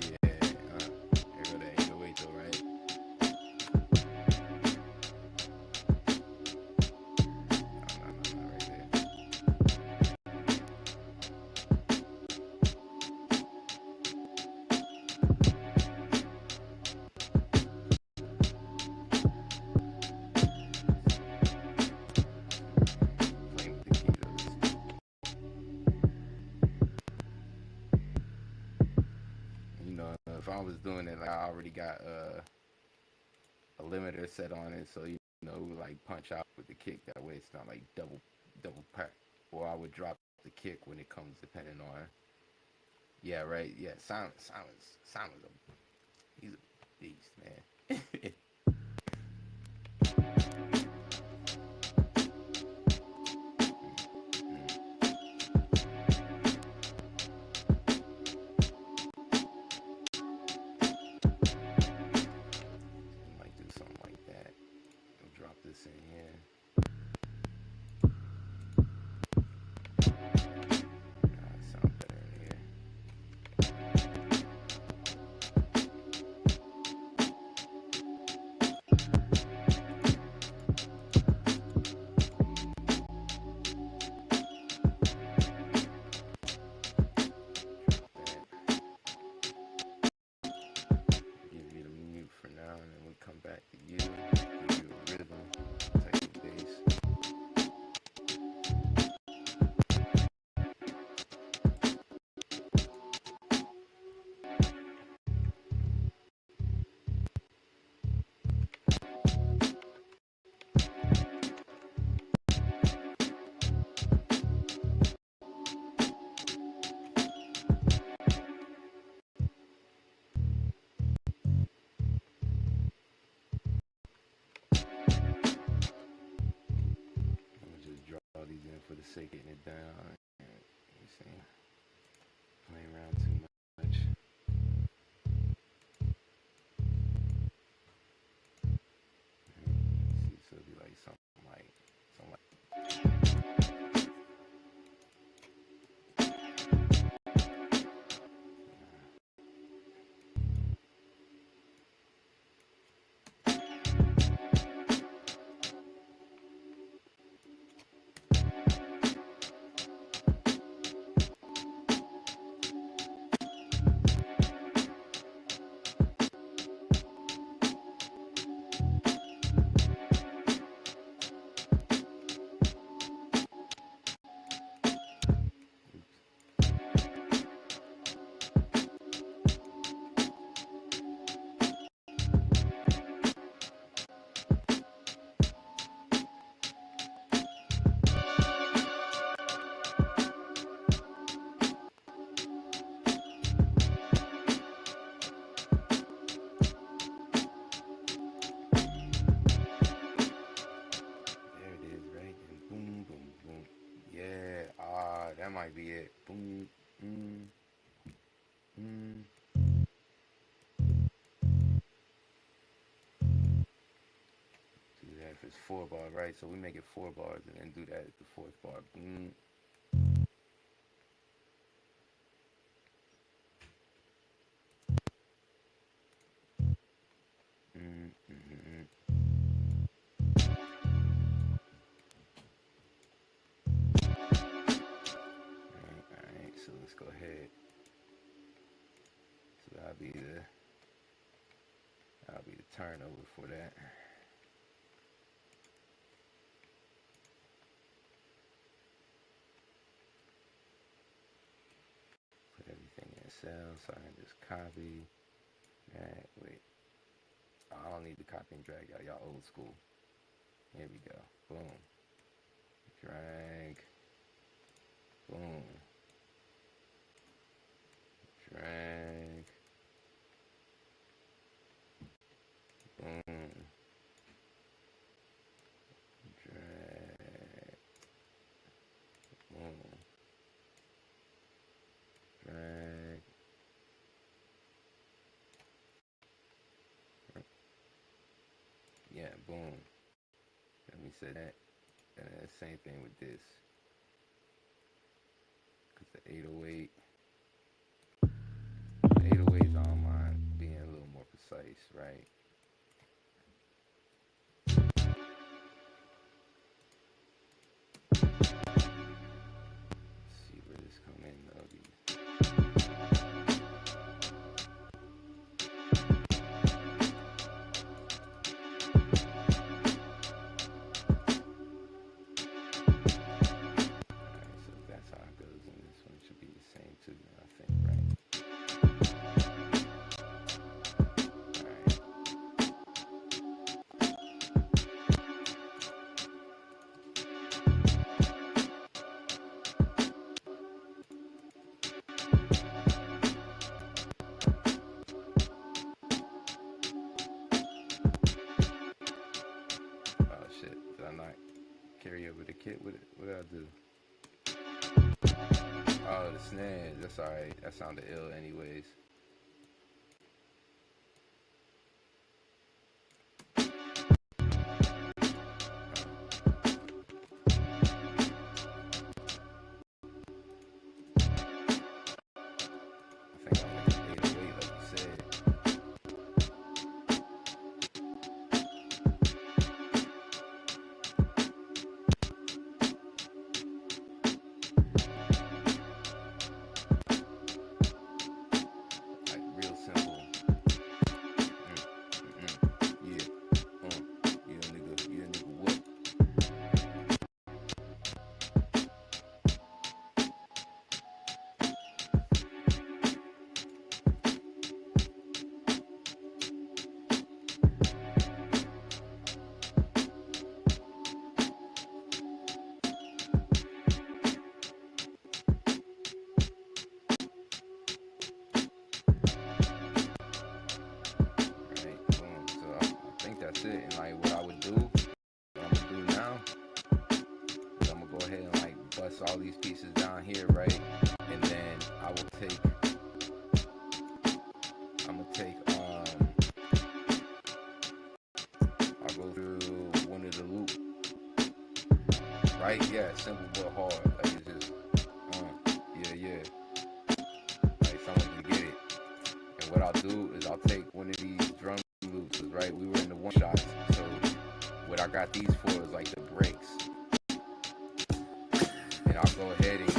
Yeah, here go that 808 though, right? No, right there. was doing it, like I already got a limiter set on it, so like punch out with the kick. That way, it's not like double pack. Or I would drop the kick when it comes, depending on. Yeah, right. Yeah, Simon's he's a beast, man. Might do something like that. I'll drop this in here. Sound better in here. Give you the mute for now, and then we come back to you. Give you a rhythm, type of bass. I'm gonna just draw these in for the sake of getting it down. Let me see. Playing around too much. Let's see, so it'll be like something like. That might be it. Boom, mm, mm. Do that if it's 4 bar, right? So we make it 4 bars and then do that at the 4th bar. Boom. Mm, mm, Alright, so let's go ahead. So that'll be the turnover for that. Put everything in cell so I can just copy. Alright, wait. I don't need to copy and drag, y'all old school. Here we go. Boom. Drag. Boom. Drag. Boom. Drag. Boom. Drag. Yeah, boom. Let me say that. And then the same thing with this. Because the 808. The 808s I don't mind being a little more precise, right? Let's see where this come in though. Carry over the kit. What did I do? Oh, the snares. That's alright. That sounded ill, anyways. I think I'm gonna 808, like you said. Like real simple. Yeah. You a nigga what? Right? Boom. So I think that's it. And like what I'm gonna do now is I'm gonna go ahead and like bust all these pieces down here, right? And then I'm gonna take I'll go through one of the loop, right? Yeah, simple but hard. Like it's just yeah. Like someone can get it. And what I'll do is I'll take one of these drum loops, right? We were in the one shots. So what I got these for is like the breaks. And I'll go ahead and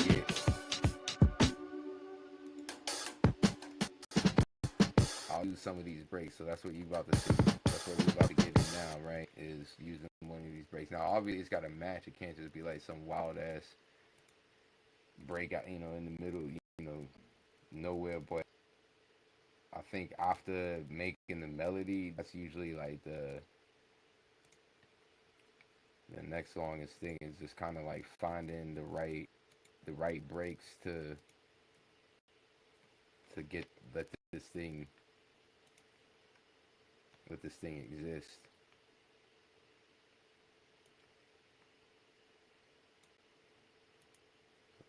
I'll use some of these breaks. So that's what you about to see. That's what we're about to get in now, right? Is using one of these breaks. Now obviously it's gotta match. It can't just be like some wild ass break out, in the middle, nowhere. But I think after making the melody, that's usually like the next longest thing is just kind of like finding the right breaks to get this thing let this thing exist.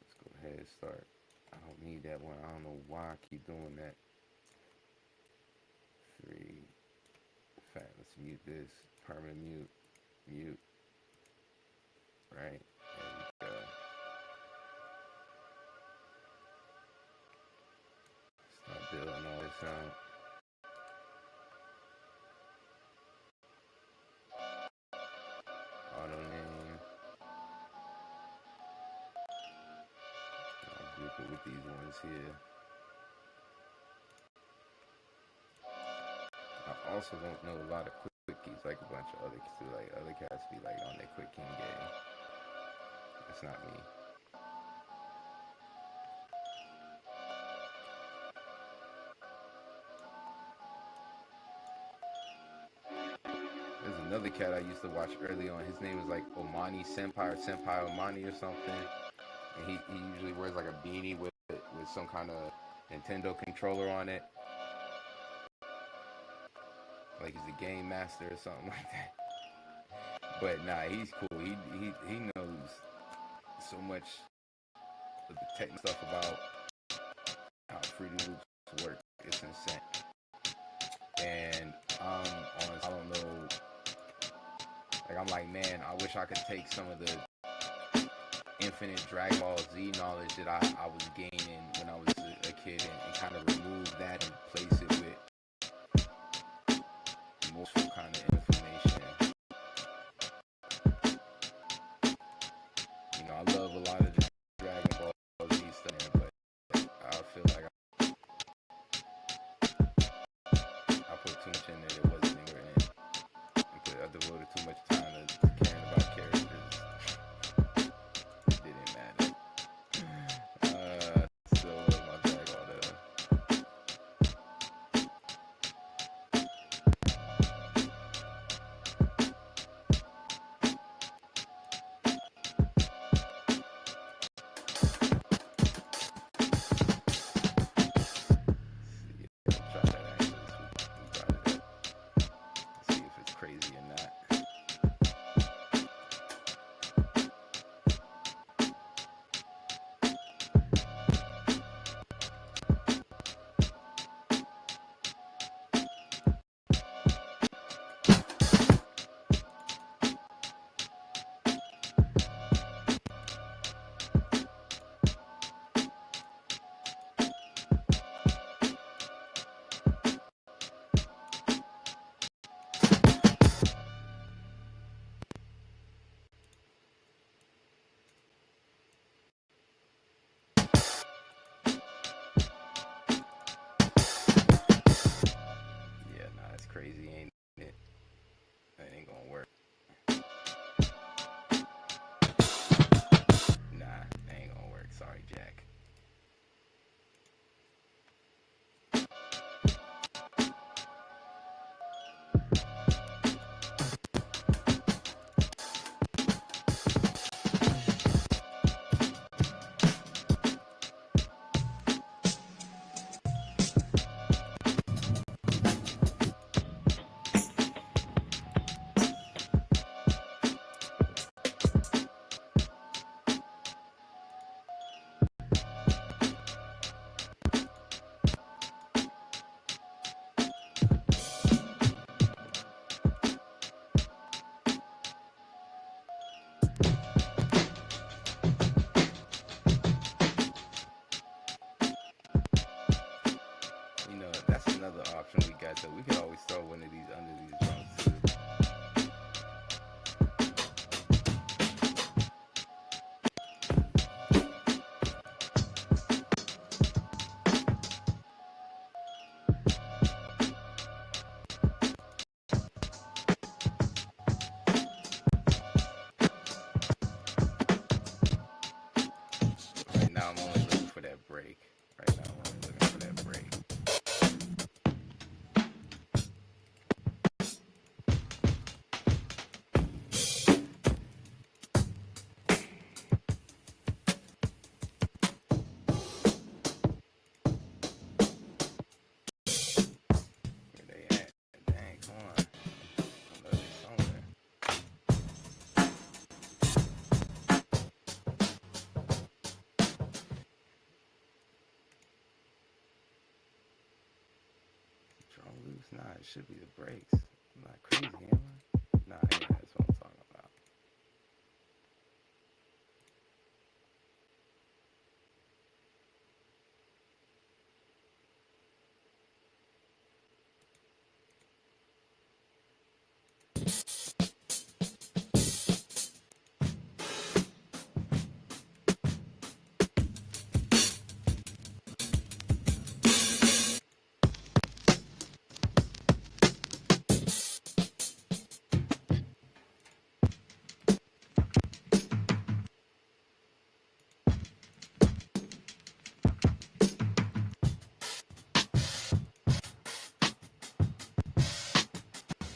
Let's go ahead and start. I don't need that one. I don't know why I keep doing that. 3. In fact, let's mute this. Permanent mute. Right. There we go. Start building all this out. Auto name. I'll group it with these ones here. I also don't know a lot of quick keys, like a bunch of other keys too. Like other cats be like on their quick king game. That's not me. There's another cat I used to watch early on. His name was like Omani Senpai or Senpai Omani or something. And he usually wears like a beanie with some kind of Nintendo controller on it. Like he's a game master or something like that. But nah, he's cool. He knows so much of the technical stuff about how Fruity Loops work. It's insane. And I don't know. Like I'm like, man, I wish I could take some of the infinite Dragon Ball Z knowledge that I was gaining when I was a kid and kind of remove that and replace it with more kind of information. I love a lot of the Dragon Ball Z stuff, but I feel like I put too much in there that wasn't anywhere in. I devoted too much time to caring about characters. It didn't matter. So my Dragon Ball. that though. We could always throw one of these under these drums too. Right now I'm only looking for that break. Right now I'm only looking for that break. Where they at? Dang, come on. I know they somewhere. Drum loose? Nah, it should be the brakes. I'm not crazy, am I? Nah, yeah, that's what I'm talking about.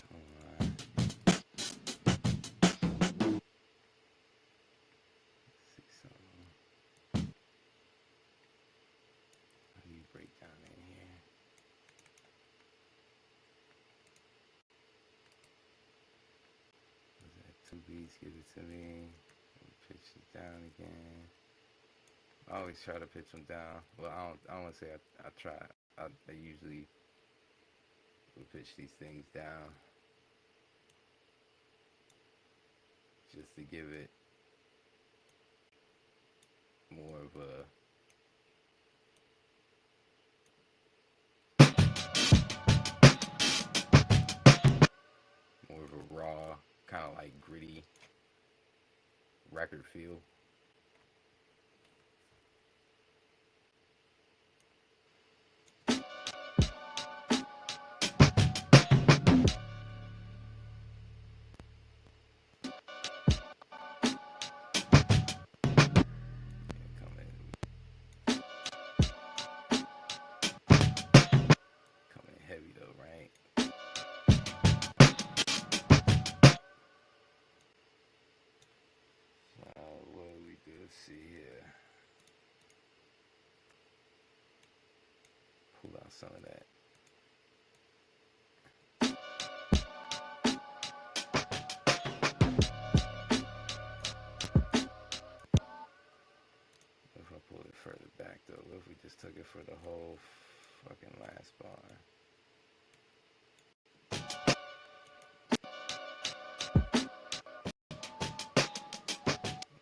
Alright, see something. How do you break down in here? Was that two beats? Give it to me. Pitch it down again. I always try to pitch them down. Well, I don't want to say I try. I usually will pitch these things down just to give it more of a raw, kind of like gritty record feel. Coming heavy though, right? What do we do? Let's see here. Pull out some of that. If I pull it further back though, what if we just took it for the whole fucking last bar?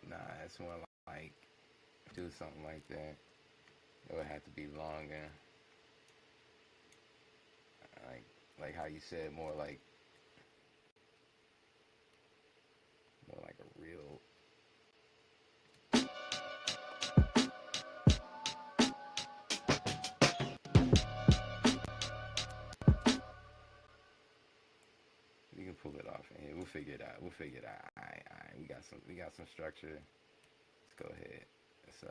Nah, it's more like do something like that. It would have to be longer. Like how you said, more like a real. We can pull it off in here. We'll figure it out. Alright. We got some structure. Let's go ahead. Let's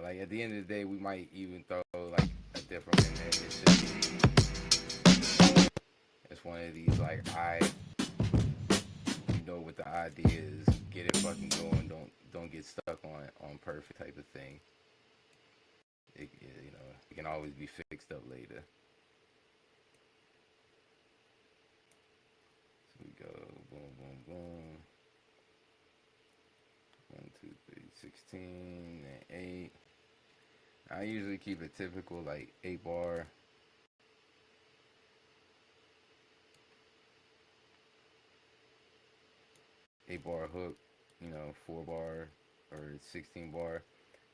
like at the end of the day, we might even throw like a different one in there. It's one of these like you know what the idea is. Get it fucking going. Don't get stuck on perfect type of thing. It can always be fixed up later. So we go boom, boom, boom. 1, 2, 3, 16, and 8. I usually keep it typical like 8 bar. Eight-bar hook, 4 bar or 16 bar.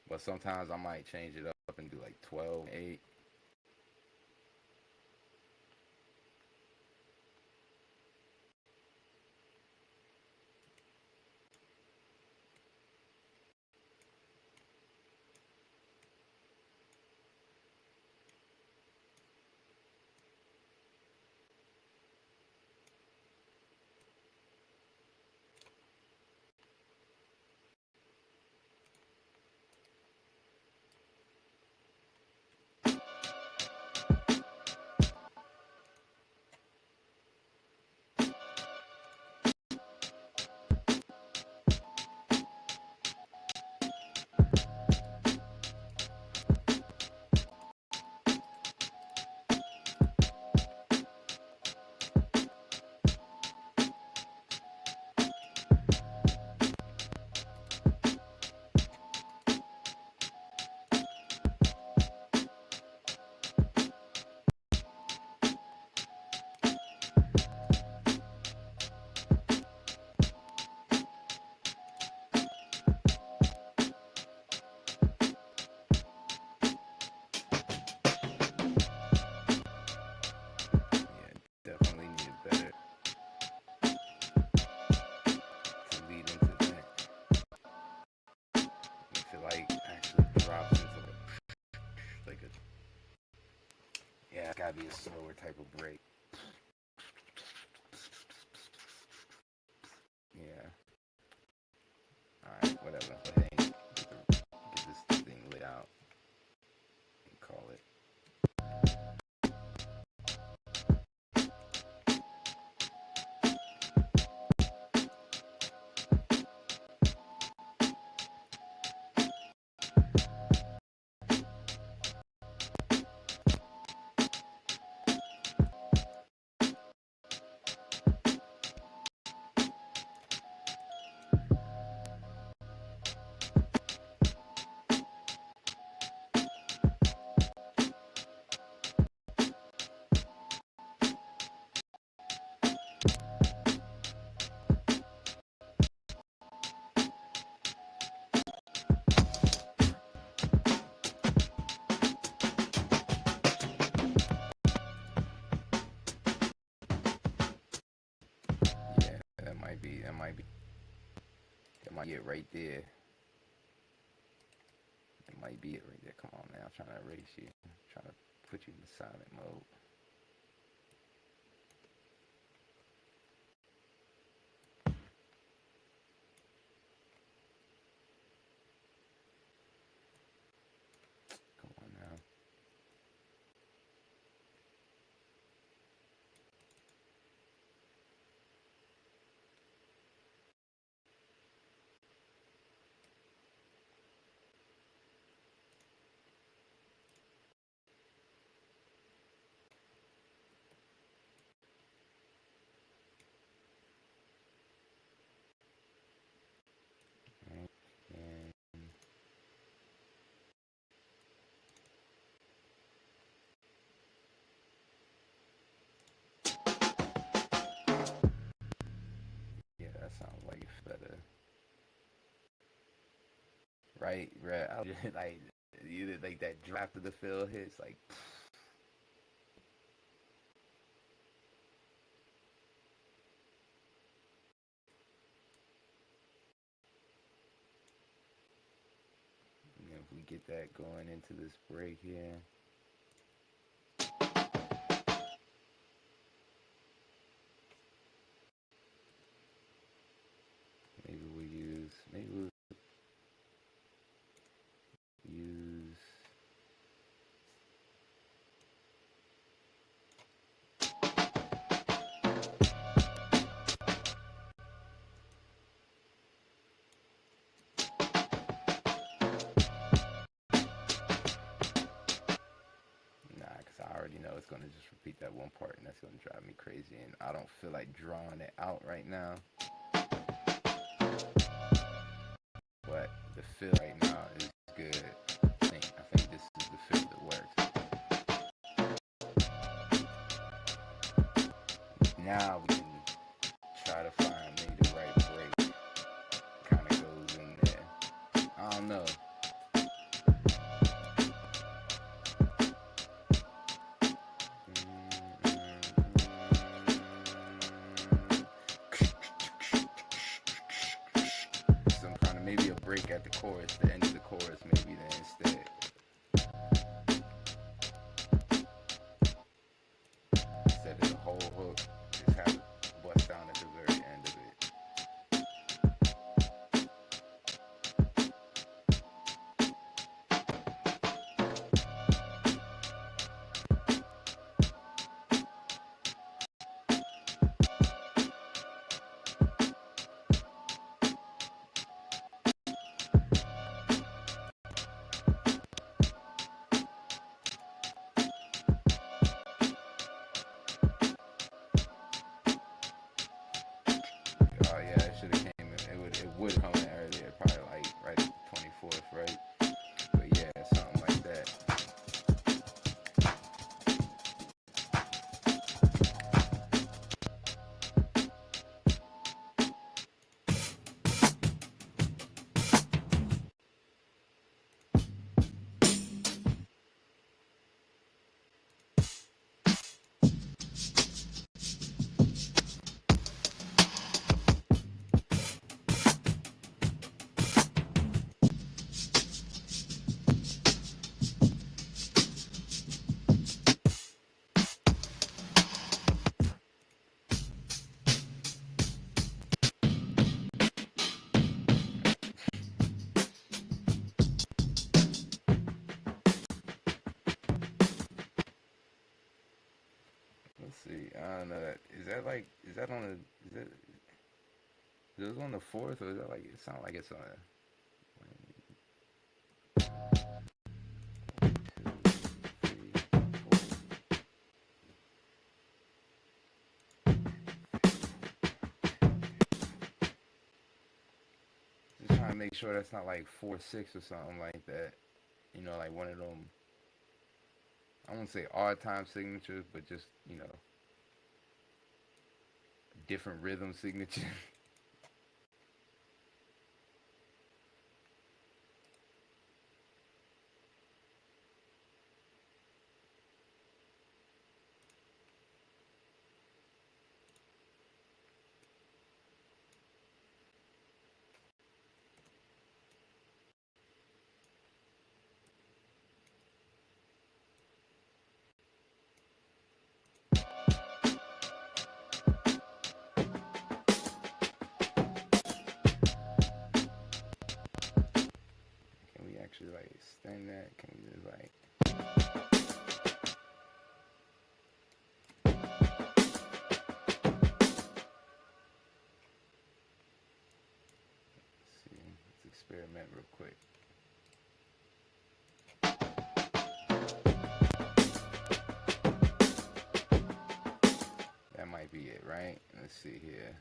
But sometimes I might change it up and do like 12, 8. Yeah, definitely need it better to lead into that. If it like actually drops into like a, yeah, it's gotta be a slower type of break. Yeah. Alright, whatever. Go ahead and get this thing laid out and call it. Yeah, that might be it right there. That might be it right there. Come on now, I'm trying to erase you. I'm trying to put you in silent mode. Come on now. And yeah, that sounds like it's better. Right, right. I just, like either like that draft of the field hits like if we get that going into this break here. Maybe we'll use nah, because I already know it's gonna just repeat that one part, and that's gonna drive me crazy. And I don't feel like drawing it out right now. But the feel right now is good. I think this is the feel that works. Now we can try to find maybe the right break. Kind of goes in there. I don't know. break at the chorus, the end of the chorus, maybe then instead of the whole hook, just have it bust down at the very end of it. Oh yeah, it should have came in. It would come in earlier, probably like right at the 24th, right? But yeah, something like that. Let's see. I don't know that. Is that like? Is that on a? Is that? Is it on the fourth, or is that like? It sounds like it's on a. Just trying to make sure that's not like 4/6 or something like that. You know, like one of them. I won't say odd time signatures, but just different rhythm signature. Can we actually like extend that? Can we just like? Let's see. Let's experiment real quick. That might be it, right? Let's see here.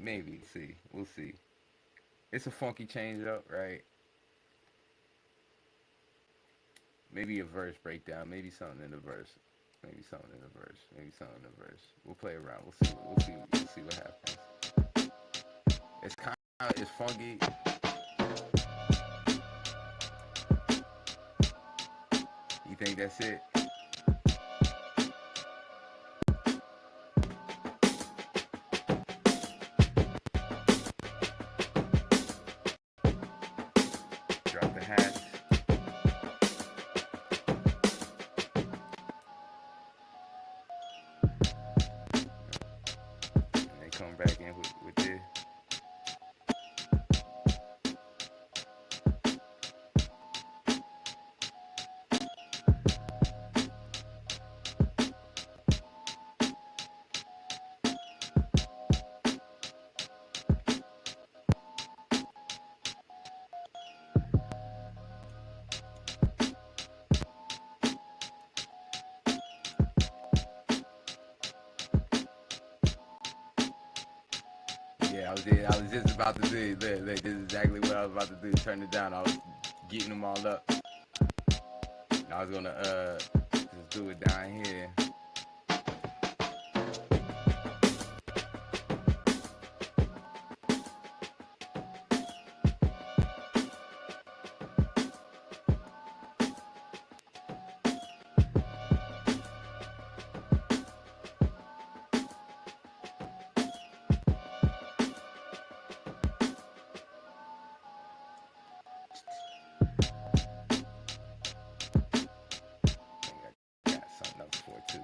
Maybe. See, we'll see. It's a funky change up, right? Maybe a verse breakdown. Maybe something in the verse. Maybe something in the verse. Maybe something in the verse. We'll play around. We'll see. We'll see what happens. It's kind of it's funky. You think that's it? Drop the hats. And they come back in with this. I was just about to do. Look, this is exactly what I was about to do. Turn it down. I was getting them all up. I was gonna just do it down here. I got something else for it too.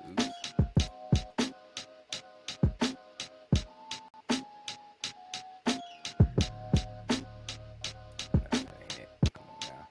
No, that ain't it. Come on now.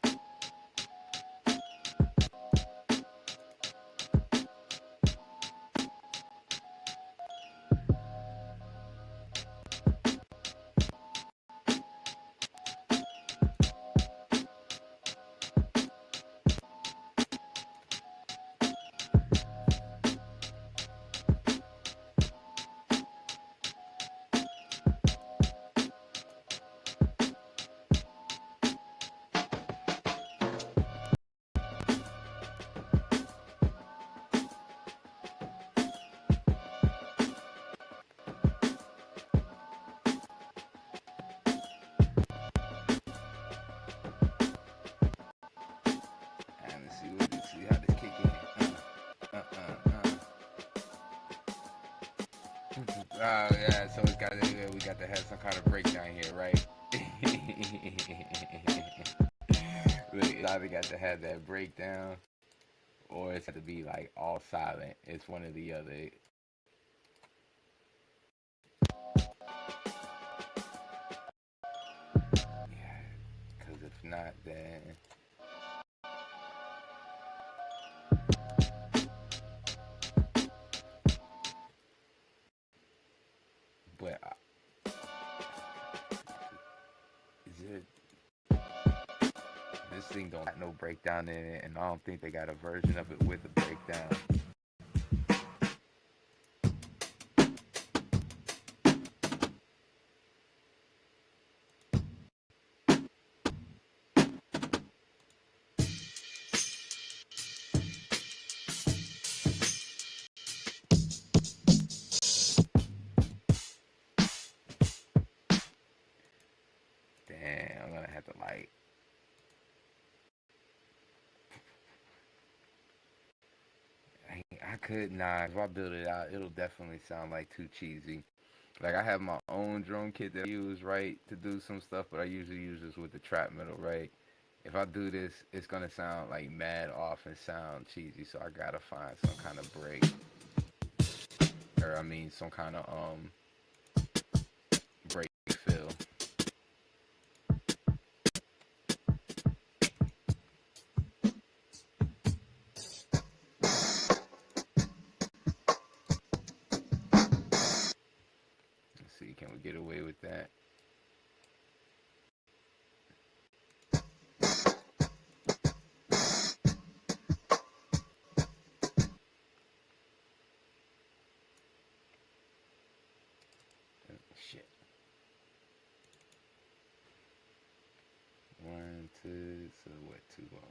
And let's see how this kick in. Yeah, so we got to have some kind of breakdown here, right? We either got to have that breakdown, or it's got to be like all silent. It's one or the other. Yeah, because if not, then but is it this thing don't got no breakdown in it, and I don't think they got a version of it with a breakdown. Damn, I'm gonna have to like. I could not. If I build it out, it'll definitely sound like too cheesy. Like I have my own drum kit that I use, right, to do some stuff, but I usually use this with the trap metal, right? If I do this, it's gonna sound like mad off and sound cheesy, so I gotta find some kind of break, or I mean, some kind of break fill. Let's see, can we get away with that? Shit. One, two, so what? Two bar.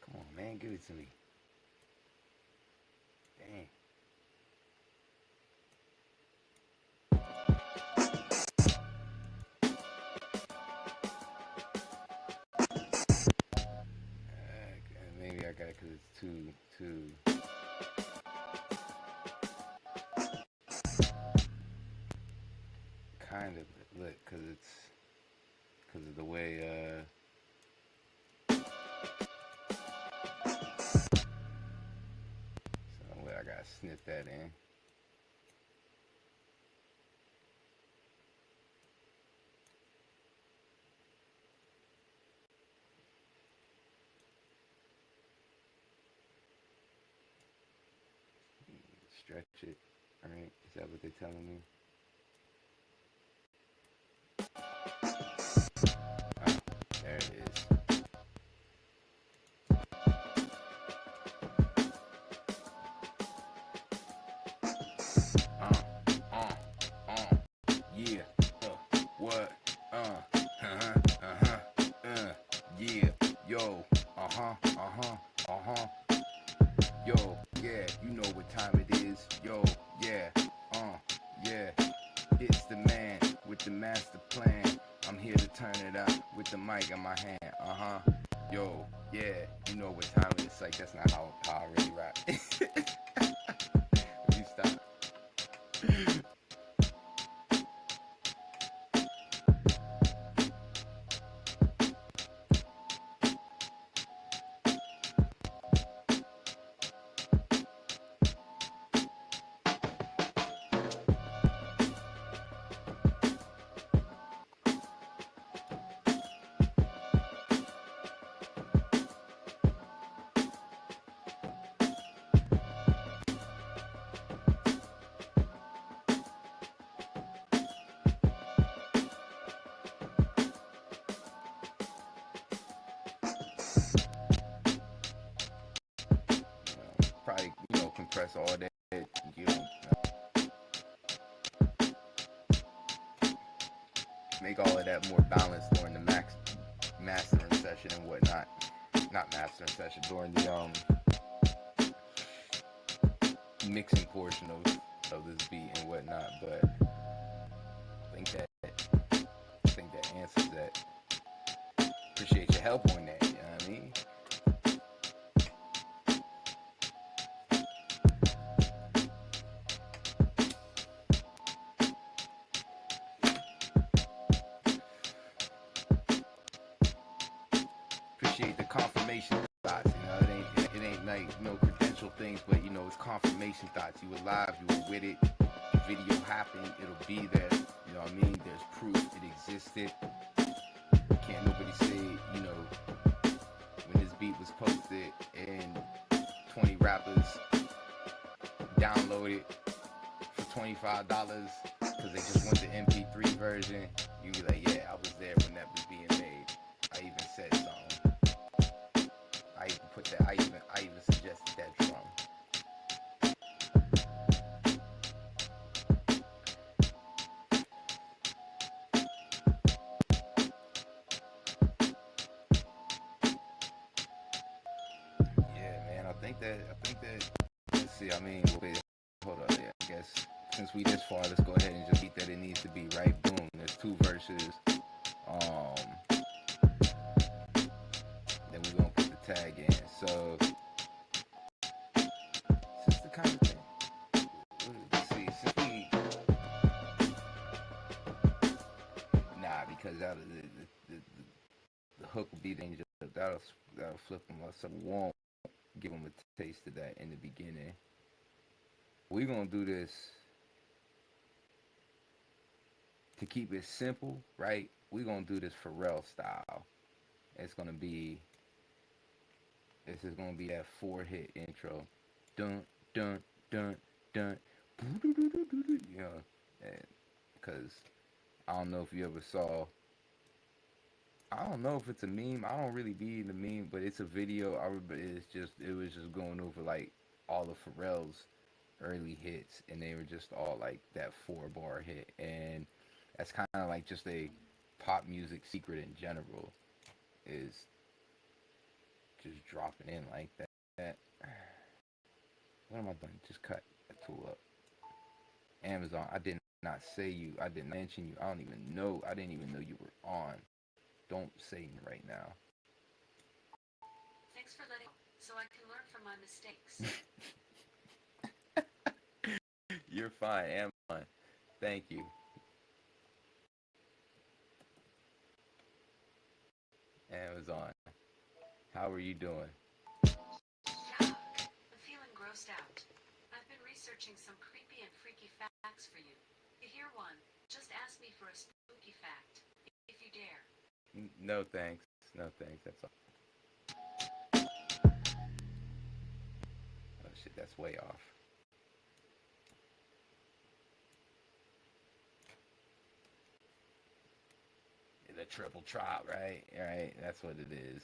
Come on, man, give it to me. Dang. Maybe I got it because it's too. Kind of look because of the way so I gotta snip that in. Stretch it. All right, is that what they're telling me? turn it up with the mic in my hand. Yo, yeah, you know what time it is. Like, that's not how I really rap. You stop. Probably, compress all that. You know, make all of that more balanced during the mastering session and whatnot. Not mastering session, during the mixing portion of this beat and whatnot. But I think that answers that. Appreciate your help on that. You know what I mean? Appreciate the confirmation thoughts. It ain't like no credential things, but it's confirmation thoughts. You were live, you were with it. The video happened, it'll be there. You know what I mean? There's proof it existed. Can't nobody say, when this beat was posted and 20 rappers download it for $25 because they just want the MP3 version. You be like, yeah, I was there when that was being made. I even said something. I even put that. I even suggested that drum. Yeah, man. I think that. Let's see. Wait, hold on. Yeah, I guess since we this far, let's go ahead and just beat that it needs to be, right. Boom. There's 2 verses. Then we're gonna put the tag in. So since the kind of thing. Let's see. Since we because the hook will be dangerous. That'll flip them up. So we won't give them a taste of that in the beginning. We're gonna do this to keep it simple, right? We're gonna do this Pharrell style. It's gonna be This is gonna be that 4-hit intro. Dun dun dun dun. You know, because I don't know if you ever saw. I don't know if it's a meme. I don't really be in the meme, but it's a video. It was just going over like all of Pharrell's early hits, and they were just all like that 4-bar hit, and that's kind of like just a pop music secret in general, is just dropping in like that. What am I doing? Just cut that tool up. Amazon. I did not say you. I didn't mention you. I don't even know. I didn't even know you were on. Don't say me right now. Thanks for letting so I can learn from my mistakes. You're fine, Amazon. Thank you. Amazon. How are you doing? Yuck. I'm feeling grossed out. I've been researching some creepy and freaky facts for you. You hear one? Just ask me for a spooky fact, if you dare. No thanks. No thanks. That's all. Oh shit, that's way off. The triple trot, right? Right. That's what it is.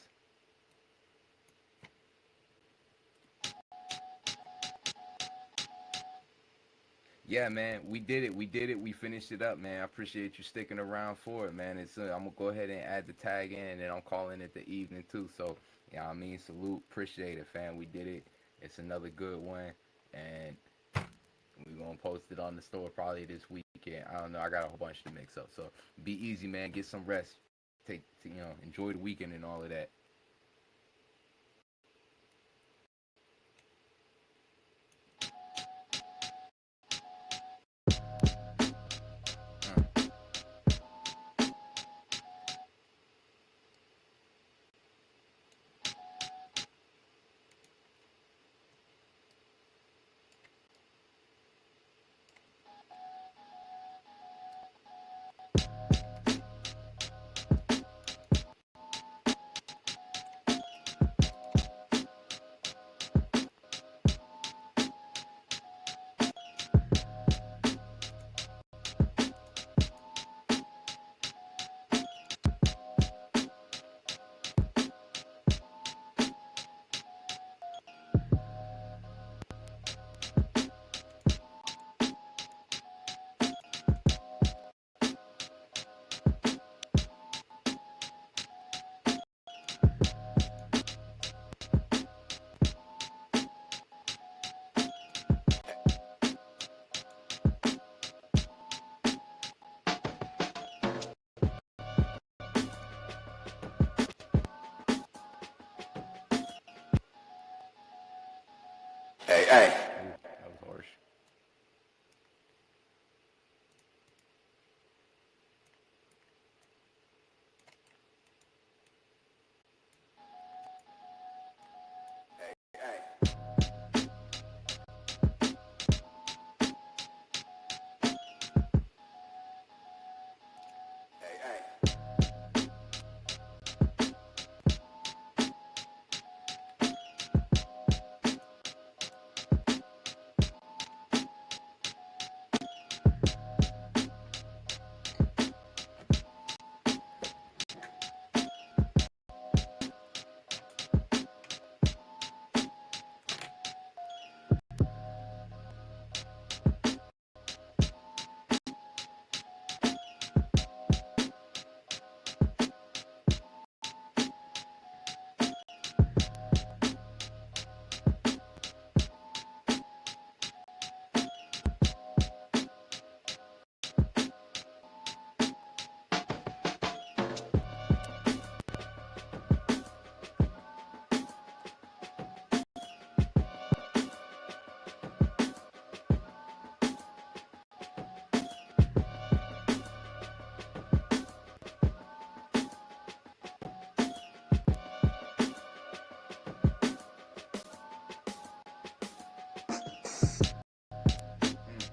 Yeah, man, we did it. We did it. We finished it up, man. I appreciate you sticking around for it, man. I'm gonna go ahead and add the tag in, and then I'm calling it the evening too. So, yeah, salute, appreciate it, fam. We did it. It's another good one, and we're gonna post it on the store probably this weekend. I don't know. I got a whole bunch to mix up, so be easy, man. Get some rest. enjoy the weekend and all of that. Uh, Hey, hey, Ooh, that was harsh. hey, hey, hey. Mm.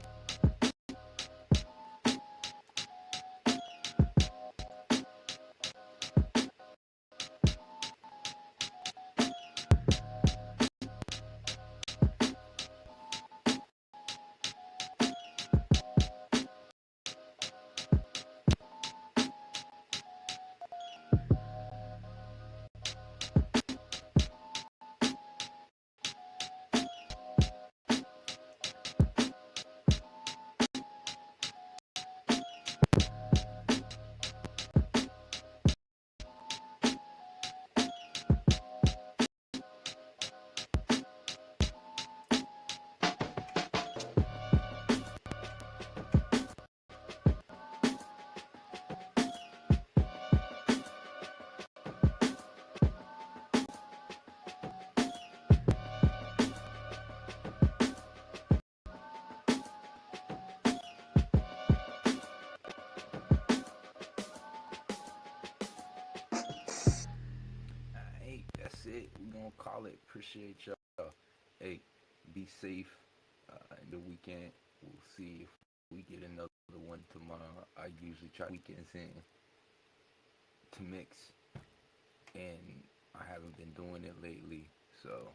Hey, that's it. We gonna call it. Appreciate y'all. Hey, be safe. In the weekend, we'll see if we get another one tomorrow. I usually try weekends in to mix, and I haven't been doing it lately. So,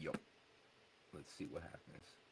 yo, let's see what happens.